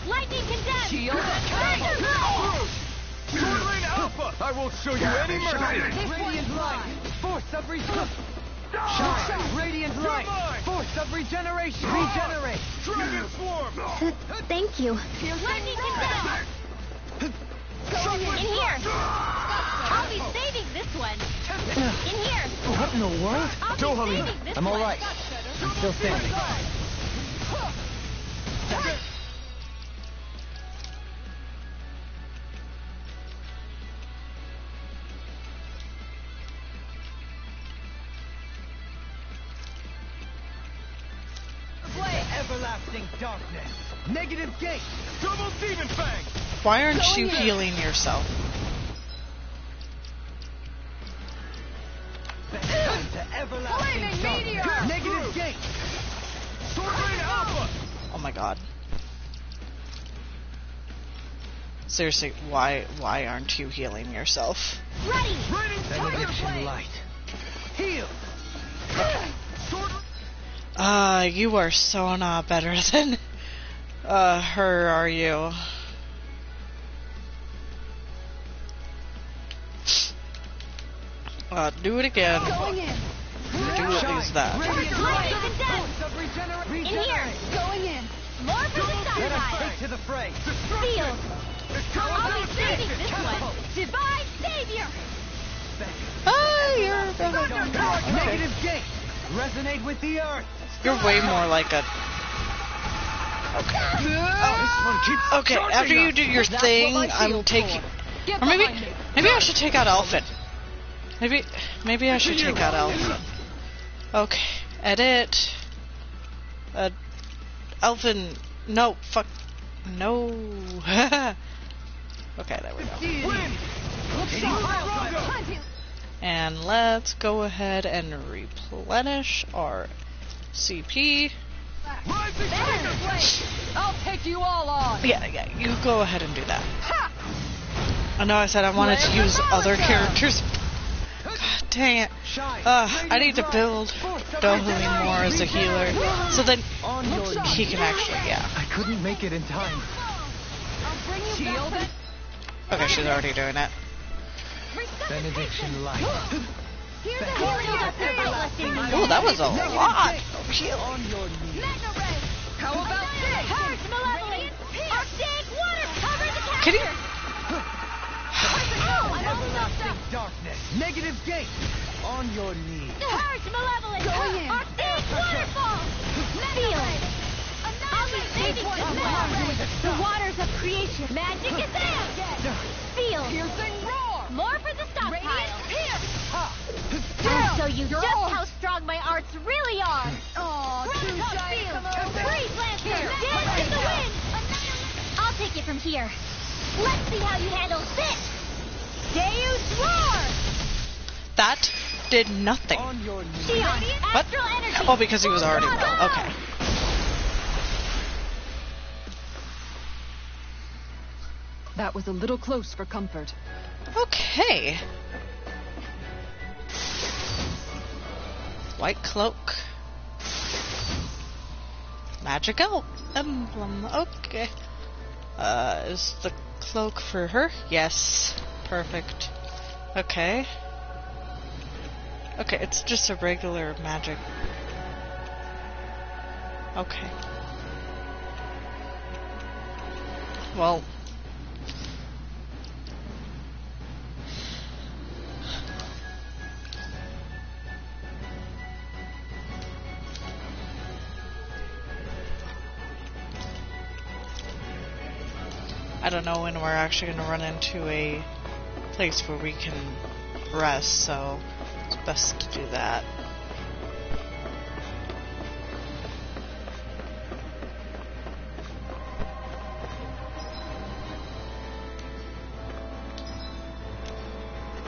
Lightning condemned. Shield Thunder Sword Rain Alpha. I won't show you any mercy. Radiant light. Force of regeneration. Shine. Radiant light. Force of regeneration. Regenerate. Dragon Swarm. Thank you. Lightning condemned. In here. I'll be saving this one. In here. What in the world? I'll Go, be Helena. saving this I'm all one. right. I'm still standing. Everlasting darkness. Negative gate. Double Demon Fang. Why aren't you healing yourself? To everlasting darkness. Negative gate. Sword Rain Alpha. Oh my god. Seriously, why aren't you healing yourself? Ready. Benediction light. Heal. You are so not better than her, are you? Do it again. Going in. Do at least that. Lightning condemned. In here. Going in. More for the Let us stockpile. take to the fray. Feel. I'll be saving this one. Divine savior. You're better. Negative gate. Resonate with the earth. You're way more like a... Okay, after you do your thing, I'm taking... Or maybe I should take out Elfin. Maybe I should take out Elfin. Okay, edit. Elfin... No, fuck... No. Okay, there we go. And let's go ahead and replenish our CP. I'll take you all on. Yeah, you go ahead and do that. I know I said I wanted to use other characters. God dang it. I need to build Dohuli more as a healer. So then he can actually, yeah. I couldn't make it in time. Shield. Okay, she's already doing it. Benediction light. Here's a healing dust. Oh, that was a lot of healing. On your knees. How about this? Purge malevolence. Arctic water cover the capture. Can you... Everlasting darkness. Negative gate. On your knees. Purge malevolence. Arctic waterfall. Feel. I'll be saving this one. The waters of creation. Magic is there. Feel. Piercing roar. More for the stockpile. I'll show you just how strong my arts really are. Oh, too shy. Freeze Lancer. Dance in the wind. I'll take it from here. Let's see how you handle this. Deus Roar. That did nothing. On your knees. Shion. What? Astral energy. Oh, because he was already... Okay. That was a little close for comfort. Okay. White cloak. Magic emblem. Okay. Is the cloak for her? Yes. Perfect. Okay. Okay, it's just a regular magic. Okay. Well, I don't know when we're actually going to run into a place where we can rest, so it's best to do that.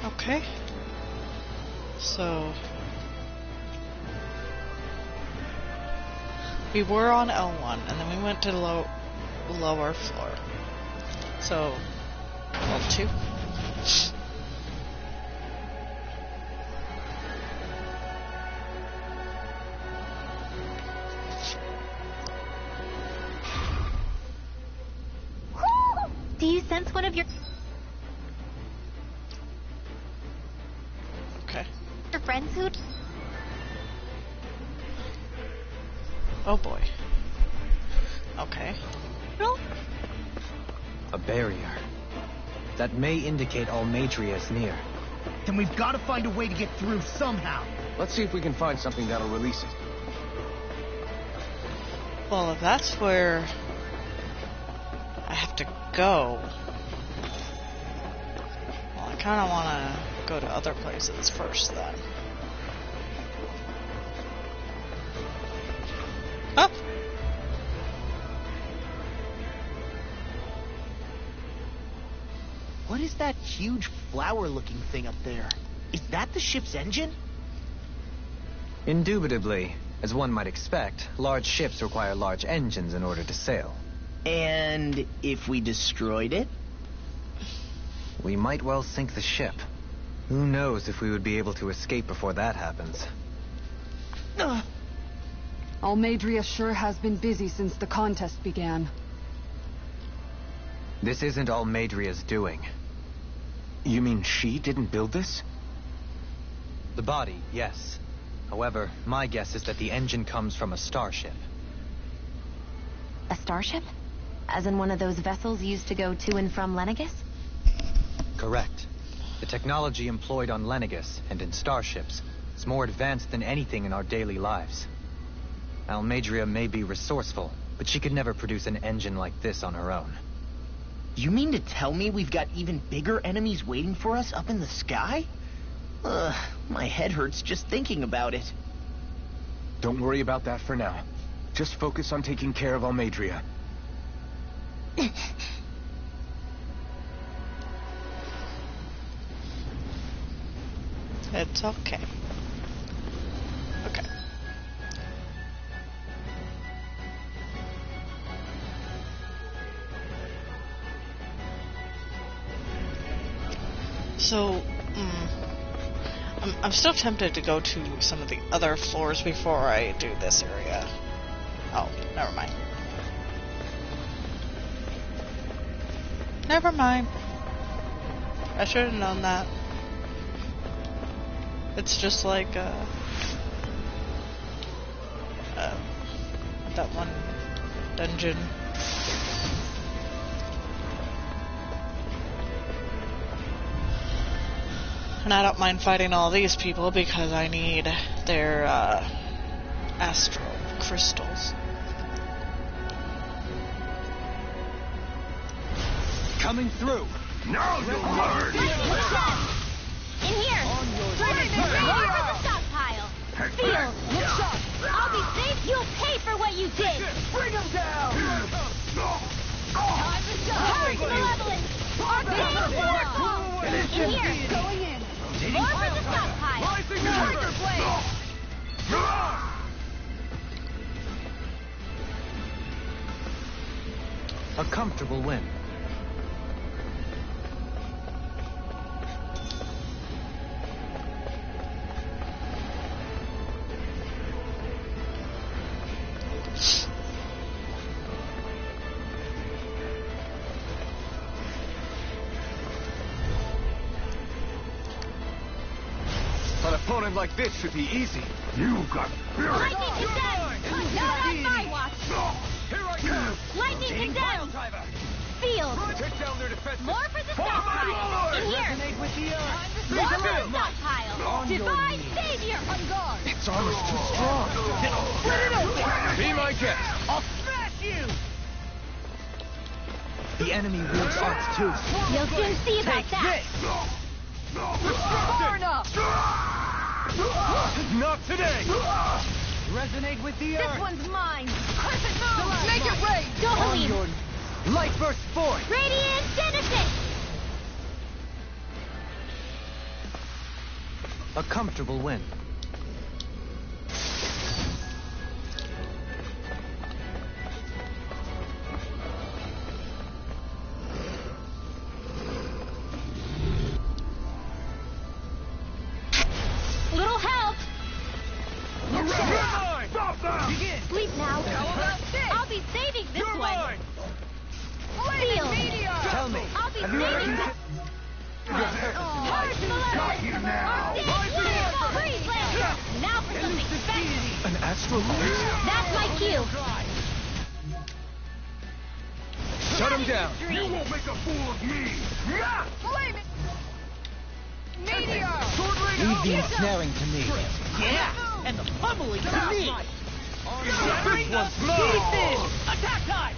Okay. So we were on L1 and then we went to lower floor. So L2. Do you sense one of your friends who... Oh boy. Okay. No? A barrier. That may indicate Almadria is near. Then we've got to find a way to get through somehow. Let's see if we can find something that'll release it. Well, if that's where I have to go, well, I kind of want to go to other places first, then. Huh? What is that huge flower-looking thing up there? Is that the ship's engine? Indubitably. As one might expect, large ships require large engines in order to sail. And if we destroyed it? We might well sink the ship. Who knows if we would be able to escape before that happens. Almadria sure has been busy since the contest began. This isn't Almadria's doing. You mean she didn't build this? The body, yes. However, my guess is that the engine comes from a starship. A starship? As in one of those vessels used to go to and from Lenegus? Correct. The technology employed on Lenegus and in starships is more advanced than anything in our daily lives. Almadria may be resourceful, but she could never produce an engine like this on her own. You mean to tell me we've got even bigger enemies waiting for us up in the sky? My head hurts just thinking about it. Don't worry about that for now. Just focus on taking care of Almadria. It's okay. Okay. So, I'm still tempted to go to some of the other floors before I do this area. Oh, never mind. Never mind. I should have known that. It's just like, that one dungeon. And I don't mind fighting all these people because I need their, astral crystals. Coming through! Now you'll learn! In here! More for the stockpile! Field! I'll be safe, you'll pay for what you did! Bring him down! Time to go! Hurry, Malevolence! Arcane in here! Going in! More for the stockpile! Trigger blade! A comfortable win. An opponent like this should be easy. You got spirit! Lightning condemned! Not on my watch! Here I come! Lightning condemned! Field! Take down their defenses. More for the stockpile! In here! More for the stockpile! Divine Savior! On guard! Its armor's too strong. Split it open! Be my guest. I'll smash you! The enemy wields arts too. You'll soon see about that. Far enough! Not today! Resonate with the earth! This one's mine. Make it rain! Don't leave. Your light burst forth! Radiant Genesis. A comfortable win. Little help. Stop that! Begin! Sleep now. I'll be saving this You're one. mine! Seal. Tell me, I'll be have you ever saving used this. it? Charge Malevolence. Wonderful. Freeze Lancer. Now for something special. An astral light? That's my cue. Shut him down! You won't make a fool of me! Flame it. Meteor. Leave the ensnaring to me. Yeah, and the pummeling to me. This one's mine! Attack time.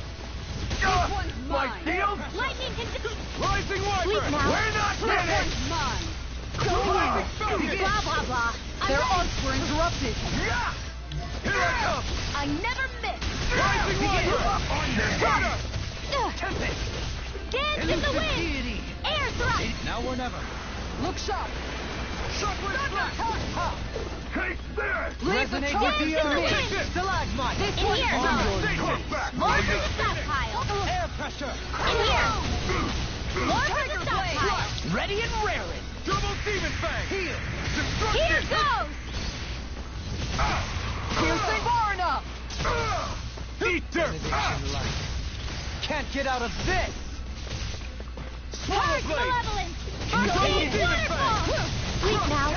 My shield? Lightning can Rising Sleep Viper! now. We're not finished! blah blah blah. Their arts were interrupted. Yeah! Here I come! I never miss. Rising Viper! On your head! Tempest! Dance in the wind. Deity! Air thrust. Now or never. Look sharp! Shockwave blast! Take this! Resonate with the earth! Stalagmite! In here. Come back! More for the stockpile. Air pressure! In here. More for the stockpile. Ready and raring! Double Demon Fang! Heal! Here goes. Piercing far enough! Eat dirt! Benediction light. Can't get out of this! Charge Malevolence. Arcane Waterfall. Sleep now.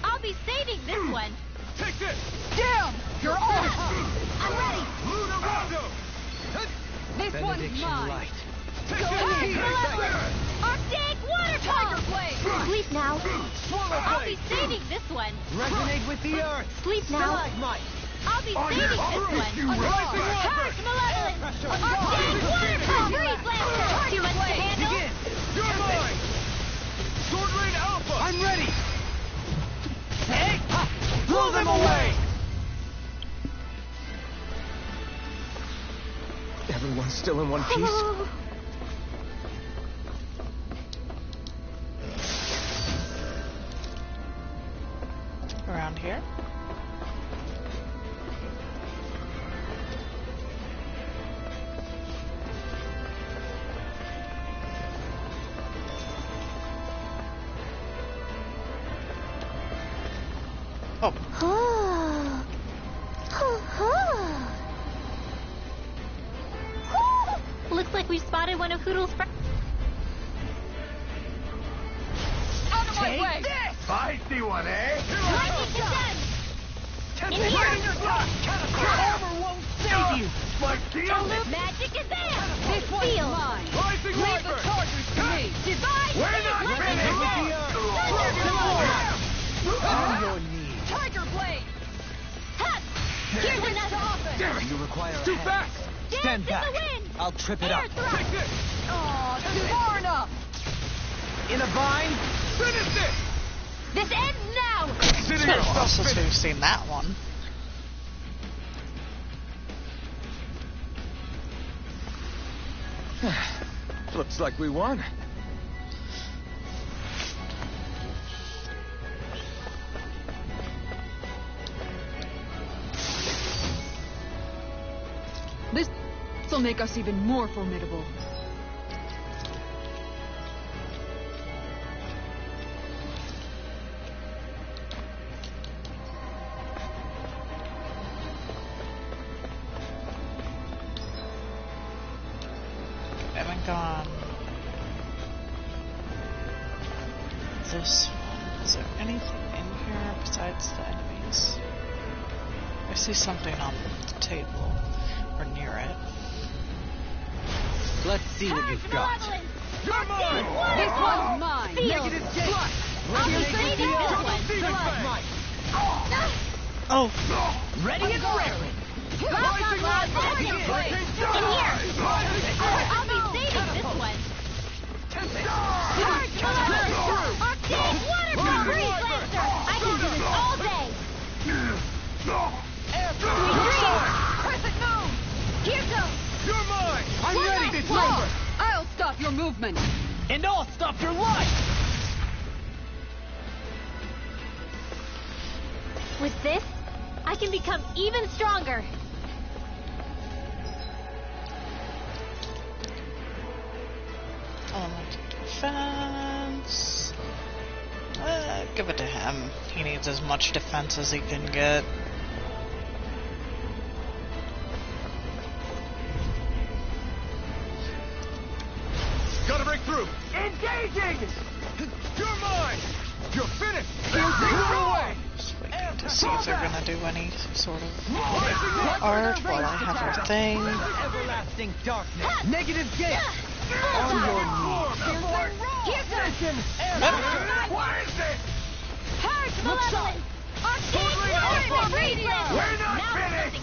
I'll be saving this one. Take this! Damn! You're on! I'm ready. Lunar Rondo! This one's Benediction mine. light. Take Charge this! Malevolence. Arctic Waterfall. Sleep now. I'll be saving this one. Resonate with the earth! Sleep now. Stalagmite! I'll be saving this one. Charge Malevolence. Arctic Waterfall. Freeze Lancer. Too much to handle. Begin! You're mine! Sword Rain Alpha! I'm ready! Hey! Blow them away! Everyone's still in one piece? Around here. Oh, Looks like we've spotted one of Hoodle's friends. Out of my way! I see one, eh? Lightning condemned. In here. Your armor won't save you! My shield! Magic is there. This one's mine. Rising Viper! to me! Divine We're not Lightning finished! condemned. On your knees! Tiger Blade. Hut. Here's another. Damn it! You require Too a hand. fast! Stand Dance back! in the wind. I'll trip it Air up. thrust. Take this! Too far enough. In a vine? Finish this! This ends now. it's been a while since we've seen that one. Looks like we won. This'll make us even more formidable. Haven't gone. This one. Is there anything in here besides the enemies? I see something on the table or near it. Let's see what you've got. You're mine! This one's mine. Negative J! I'll be saving this one. Stalagmite! Oh, Ready and raring! Blah, blah, blah. That's your place. In here. I'll be saving movement, and I'll stop your life. With this, I can become even stronger. Elemental defense. Give it to him. He needs as much defense as he can get. Gotta break through. Engaging! You're mine! You're finished! Away! Just waiting to see if they're gonna do any sort of art while I have her thing. Everlasting darkness. Negative gate. On your knees. Here goes! What is it? Purge Malevolence! Arcane Radiant! We're not finished!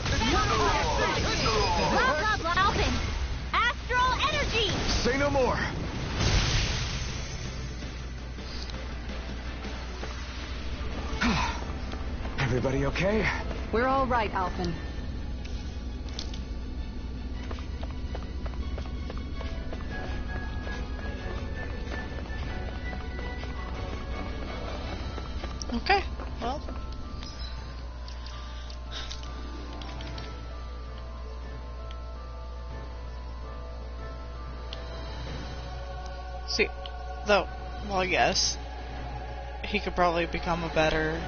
Welcome, Alpin! Astral Energy! Say no more. Everybody okay? We're all right, Alpin. Okay, well. See, though, well, yes. He could probably become a better...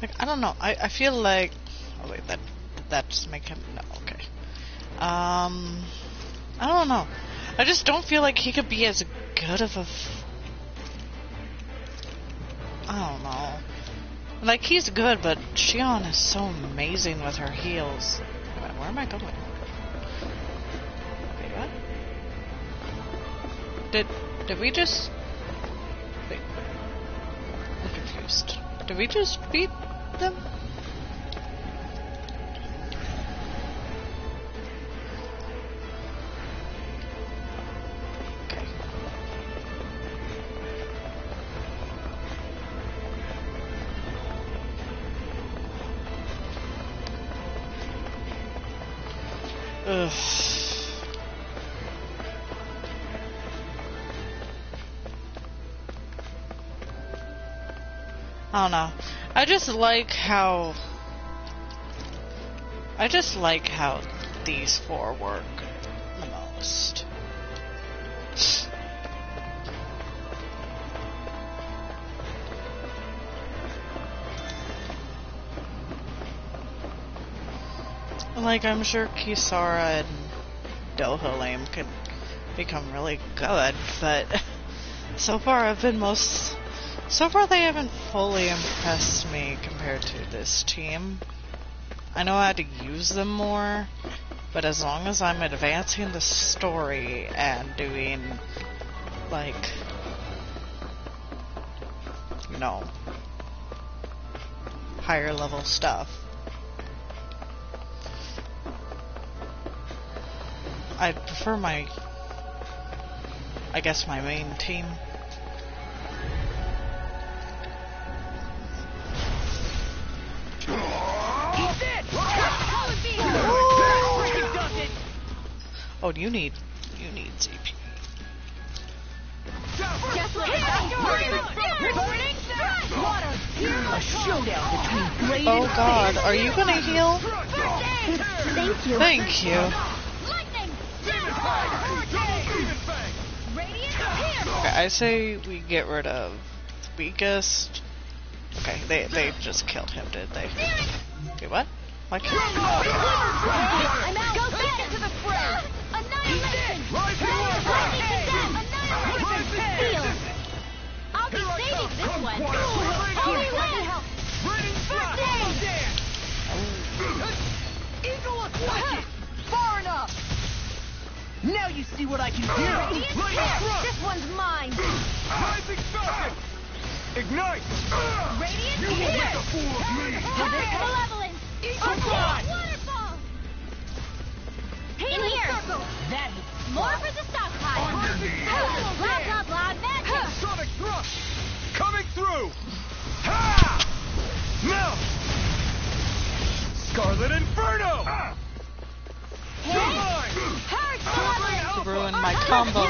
Like, I don't know. I feel like... Oh, wait, that just make him... No, okay. I don't know. I just don't feel like he could be as good of a... I don't know. Like, he's good, but Shion is so amazing with her heals. Wait, where am I going? Wait, what? Did we just... Wait. I'm confused. Did we just beat them? Okay. Ugh. I don't know. I just like how these four work the most. Like, I'm sure Kisara and Dohalim could become really good, but so far they haven't fully impressed me compared to this team. I know how to use them more, but as long as I'm advancing the story and doing, like, you know, higher level stuff, I'd prefer my main team. Oh, you need CP. A showdown between Blade Oh God, are you gonna heal? Thank you. Thank you. Okay, I say we get rid of the weakest. Okay, they just killed him, did they? Okay, what? Like, I'm out. Go back to the fray. Annihilation. Annihilation. I'll be saving this one. Holy land. First aid. Eagle Atlantic! Far enough! Now you see what I can do! This one's mine. Rising Falcon! Ignite! Radiant You will make a fool of me! Malevolence. Waterfall. In here. That More for the stockpile. Loud, loud magic. Sonic thrust! Coming through! Ha! Now! Scarlet Inferno! to ruin my combo. In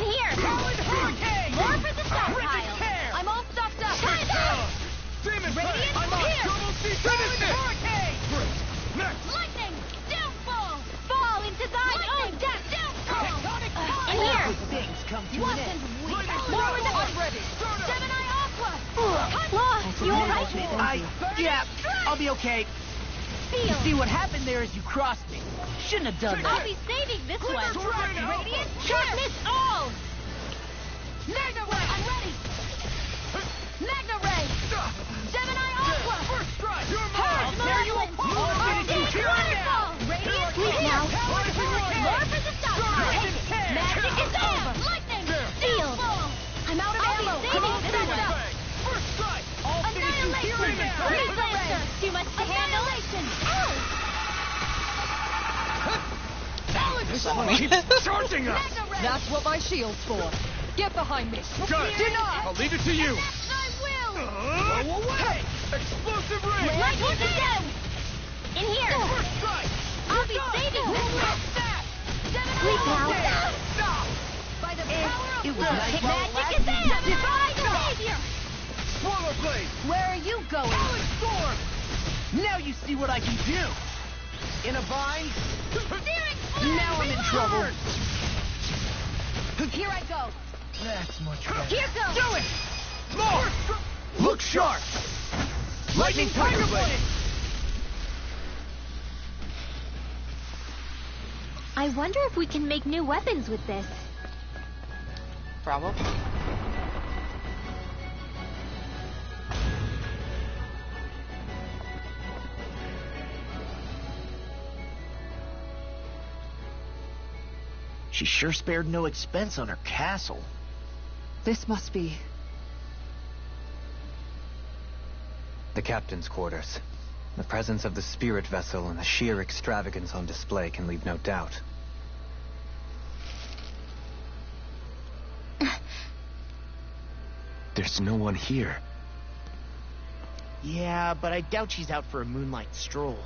here. More for the stockpile. I'm all stocked up. Radiant lightning. Downfall. Fall into thine own death. Downfall. In here. things come to an end. More with the Gemini Aqua. Lost. You alright? Yeah, I'll be okay. You see, what happened there is you crossed me. Shouldn't have done I'll that. be saving this one. Radiant miss all. Magna Ray. I'm ready. Magna Ray. Gemini Aqua. First strike. Purge Malevolence. Waterfall. Radiant please now. More for the stockpile. Magic is over. Lightning. Steel. I'm out of ammo. Saving this one. First strike. Annihilation. Lancer. Too much to handle. This one keeps charging us. That's what my shield's for. Get behind me. Good. Deny. I'll leave it to you. I will. Blow away. Explosive ray. Lightning to them. In here. First strike. I'll be saving this one. Sleep now. By the power of love. Magic is in. Divine savior. Swallow blade. Where are you going? Alex Storm. Now you see what I can do. In a bind. Now I'm in trouble. Here I go. That's much better. Here goes. Do it! More! Look sharp! Lightning Tiger Blade! I wonder if we can make new weapons with this. Probably. She sure spared no expense on her castle. This must be... The captain's quarters. The presence of the spirit vessel and the sheer extravagance on display can leave no doubt. There's no one here. Yeah, but I doubt she's out for a moonlight stroll.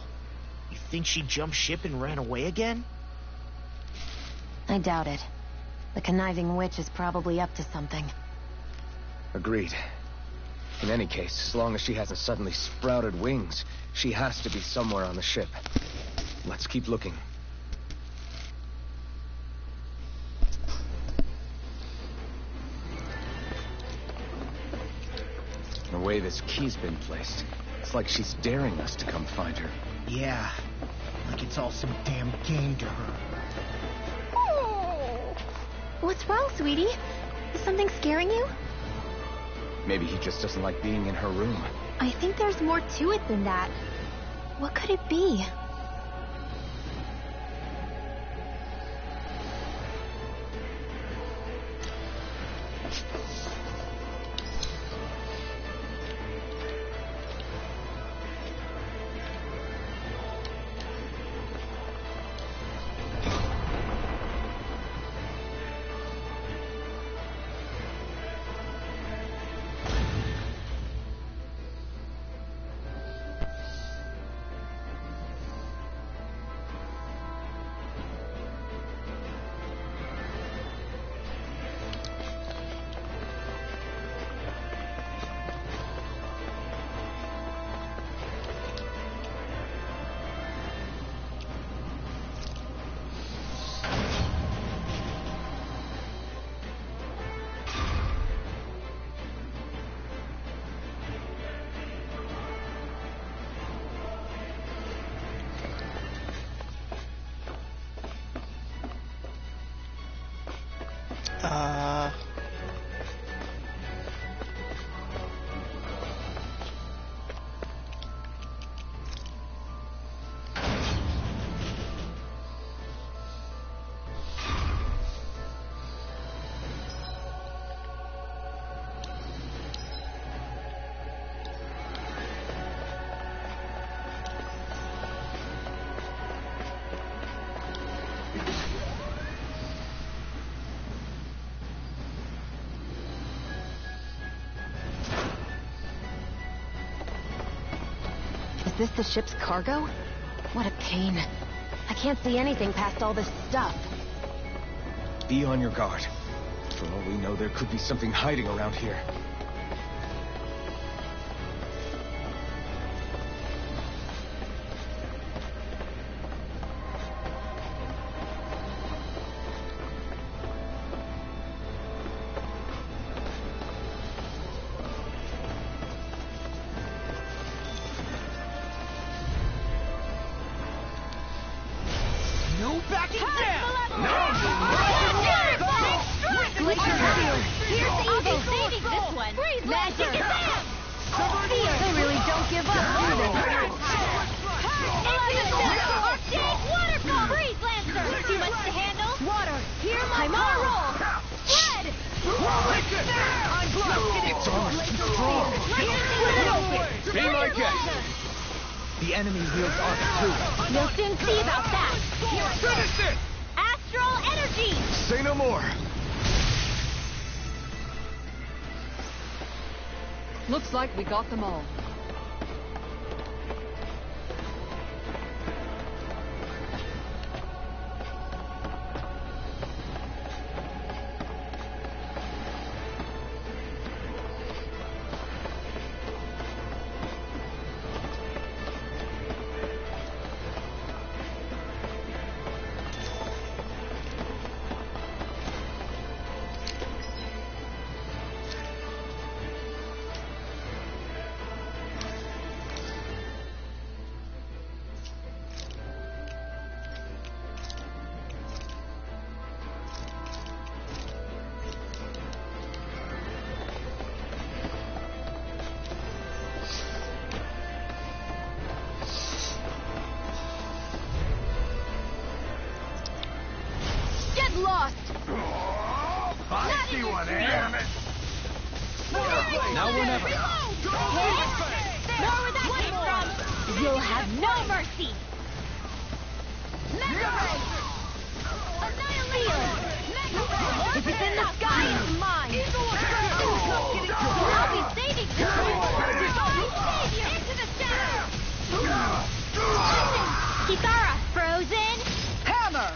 You think she jumped ship and ran away again? I doubt it. The conniving witch is probably up to something. Agreed. In any case, as long as she hasn't suddenly sprouted wings, she has to be somewhere on the ship. Let's keep looking. The way this key's been placed, it's like she's daring us to come find her. Yeah, like it's all some damn game to her. What's wrong, sweetie? Is something scaring you? Maybe he just doesn't like being in her room. I think there's more to it than that. What could it be? Is this the ship's cargo? What a pain. I can't see anything past all this stuff. Be on your guard. For all we know, there could be something hiding around here. No backing down! They really don't give up, do they? Freeze, Lancer! Too much to handle? Water, hear my roll! Spread! I'm blocked! Its armor's too strong! Be my guest! The enemy wields armor too. You'll soon see about that! Finish it! Astral energy! Say no more! Looks like we got them all. Lost! I see one, damn it! Now or never. More where that came from! You'll have no mercy! Mega Ray! Annihilation! If it's in the sky, it's mine! I'll be saving you! Into the shadows! Kitara, frozen! Hammer!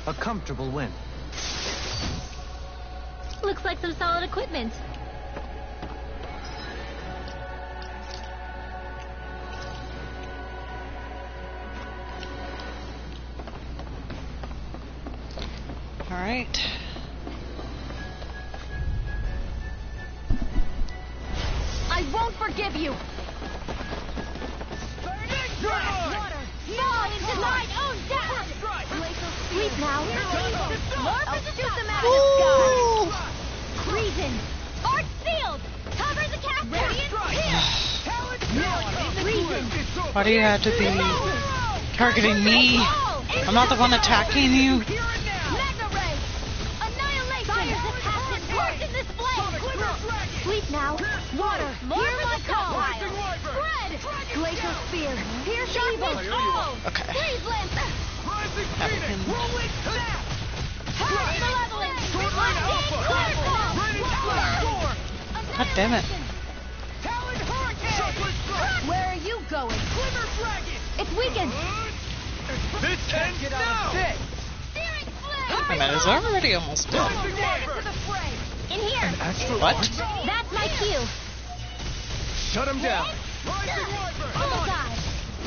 A comfortable win. Looks like some solid equipment. All right. I won't forgive you! Fall into thine own death! Sleep now. I'll shoot them out of the sky. Reason. Art sealed. Cover the capture. Reason. Why do you have to be targeting me? I'm not the one attacking you. Mega ray. Annihilation. Fires of passion burst in this flame. Sleep now. Water. Hear my call. Spread. Glacial spear. Pierce evil. Okay. Freeze Lancer. Everything. God damn it. Where are you going? It's weakened. This ends now! Wait a minute, is it already almost done? In here. What? That's my cue. Shut him down! Bullseye.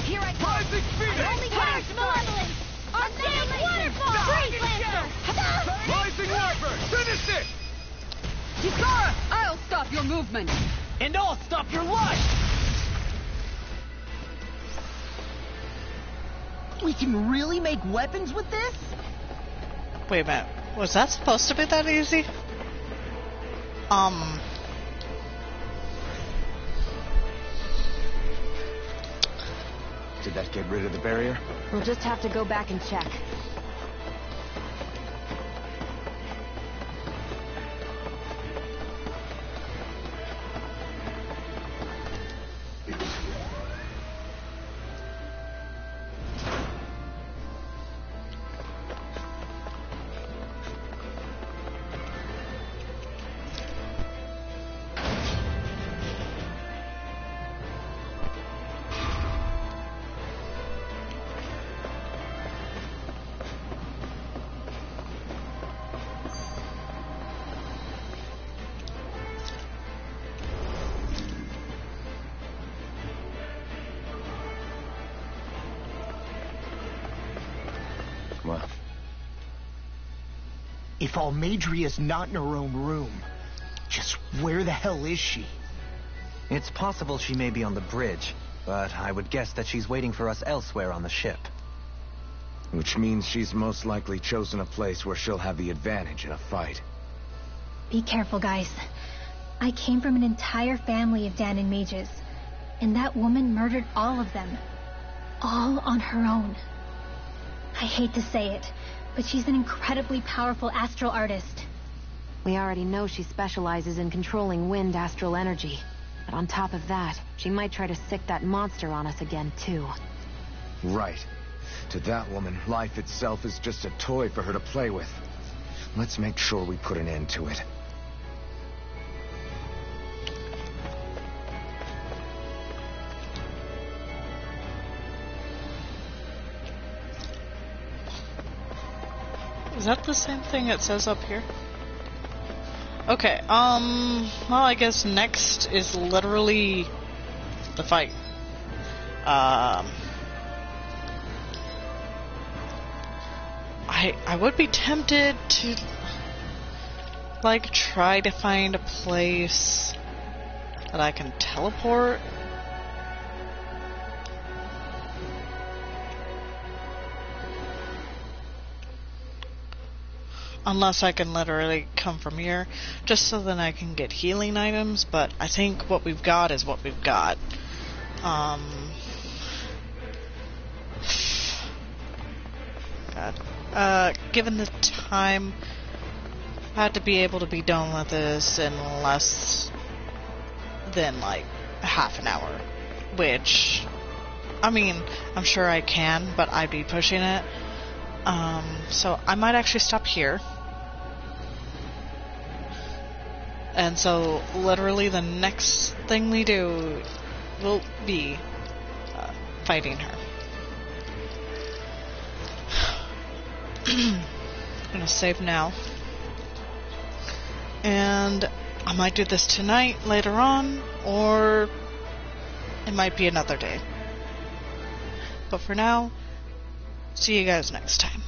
Here I come. I only Purge malevolence. Unsealed waterfall. Freeze Lancer. Rising Wiper! Finish it! Kitara, I'll stop your movement. And I'll stop your life! We can really make weapons with this? Wait a minute. Was that supposed to be that easy? Did that get rid of the barrier? We'll just have to go back and check. Well, If Almadria's not in her own room, just where the hell is she? It's possible she may be on the bridge, but I would guess that she's waiting for us elsewhere on the ship. which means she's most likely chosen a place where she'll have the advantage in a fight. Be careful, guys. I came from an entire family of Danon mages, and that woman murdered all of them. All on her own. I hate to say it, but she's an incredibly powerful astral artist. We already know she specializes in controlling wind astral energy. But on top of that, she might try to sick that monster on us again, too. Right. To that woman, life itself is just a toy for her to play with. Let's make sure we put an end to it. Is that the same thing it says up here? Okay, well, I guess next is literally the fight. I would be tempted to, like, try to find a place that I can teleport. Unless I can literally come from here, just so that I can get healing items, but I think what we've got is what we've got. God. Given the time, I had to be able to be done with this in less than, like, half an hour. Which, I mean, I'm sure I can, but I'd be pushing it. So I might actually stop here. And so, literally, the next thing we do will be fighting her. I'm gonna save now. And I might do this tonight, later on, or it might be another day. But for now, see you guys next time.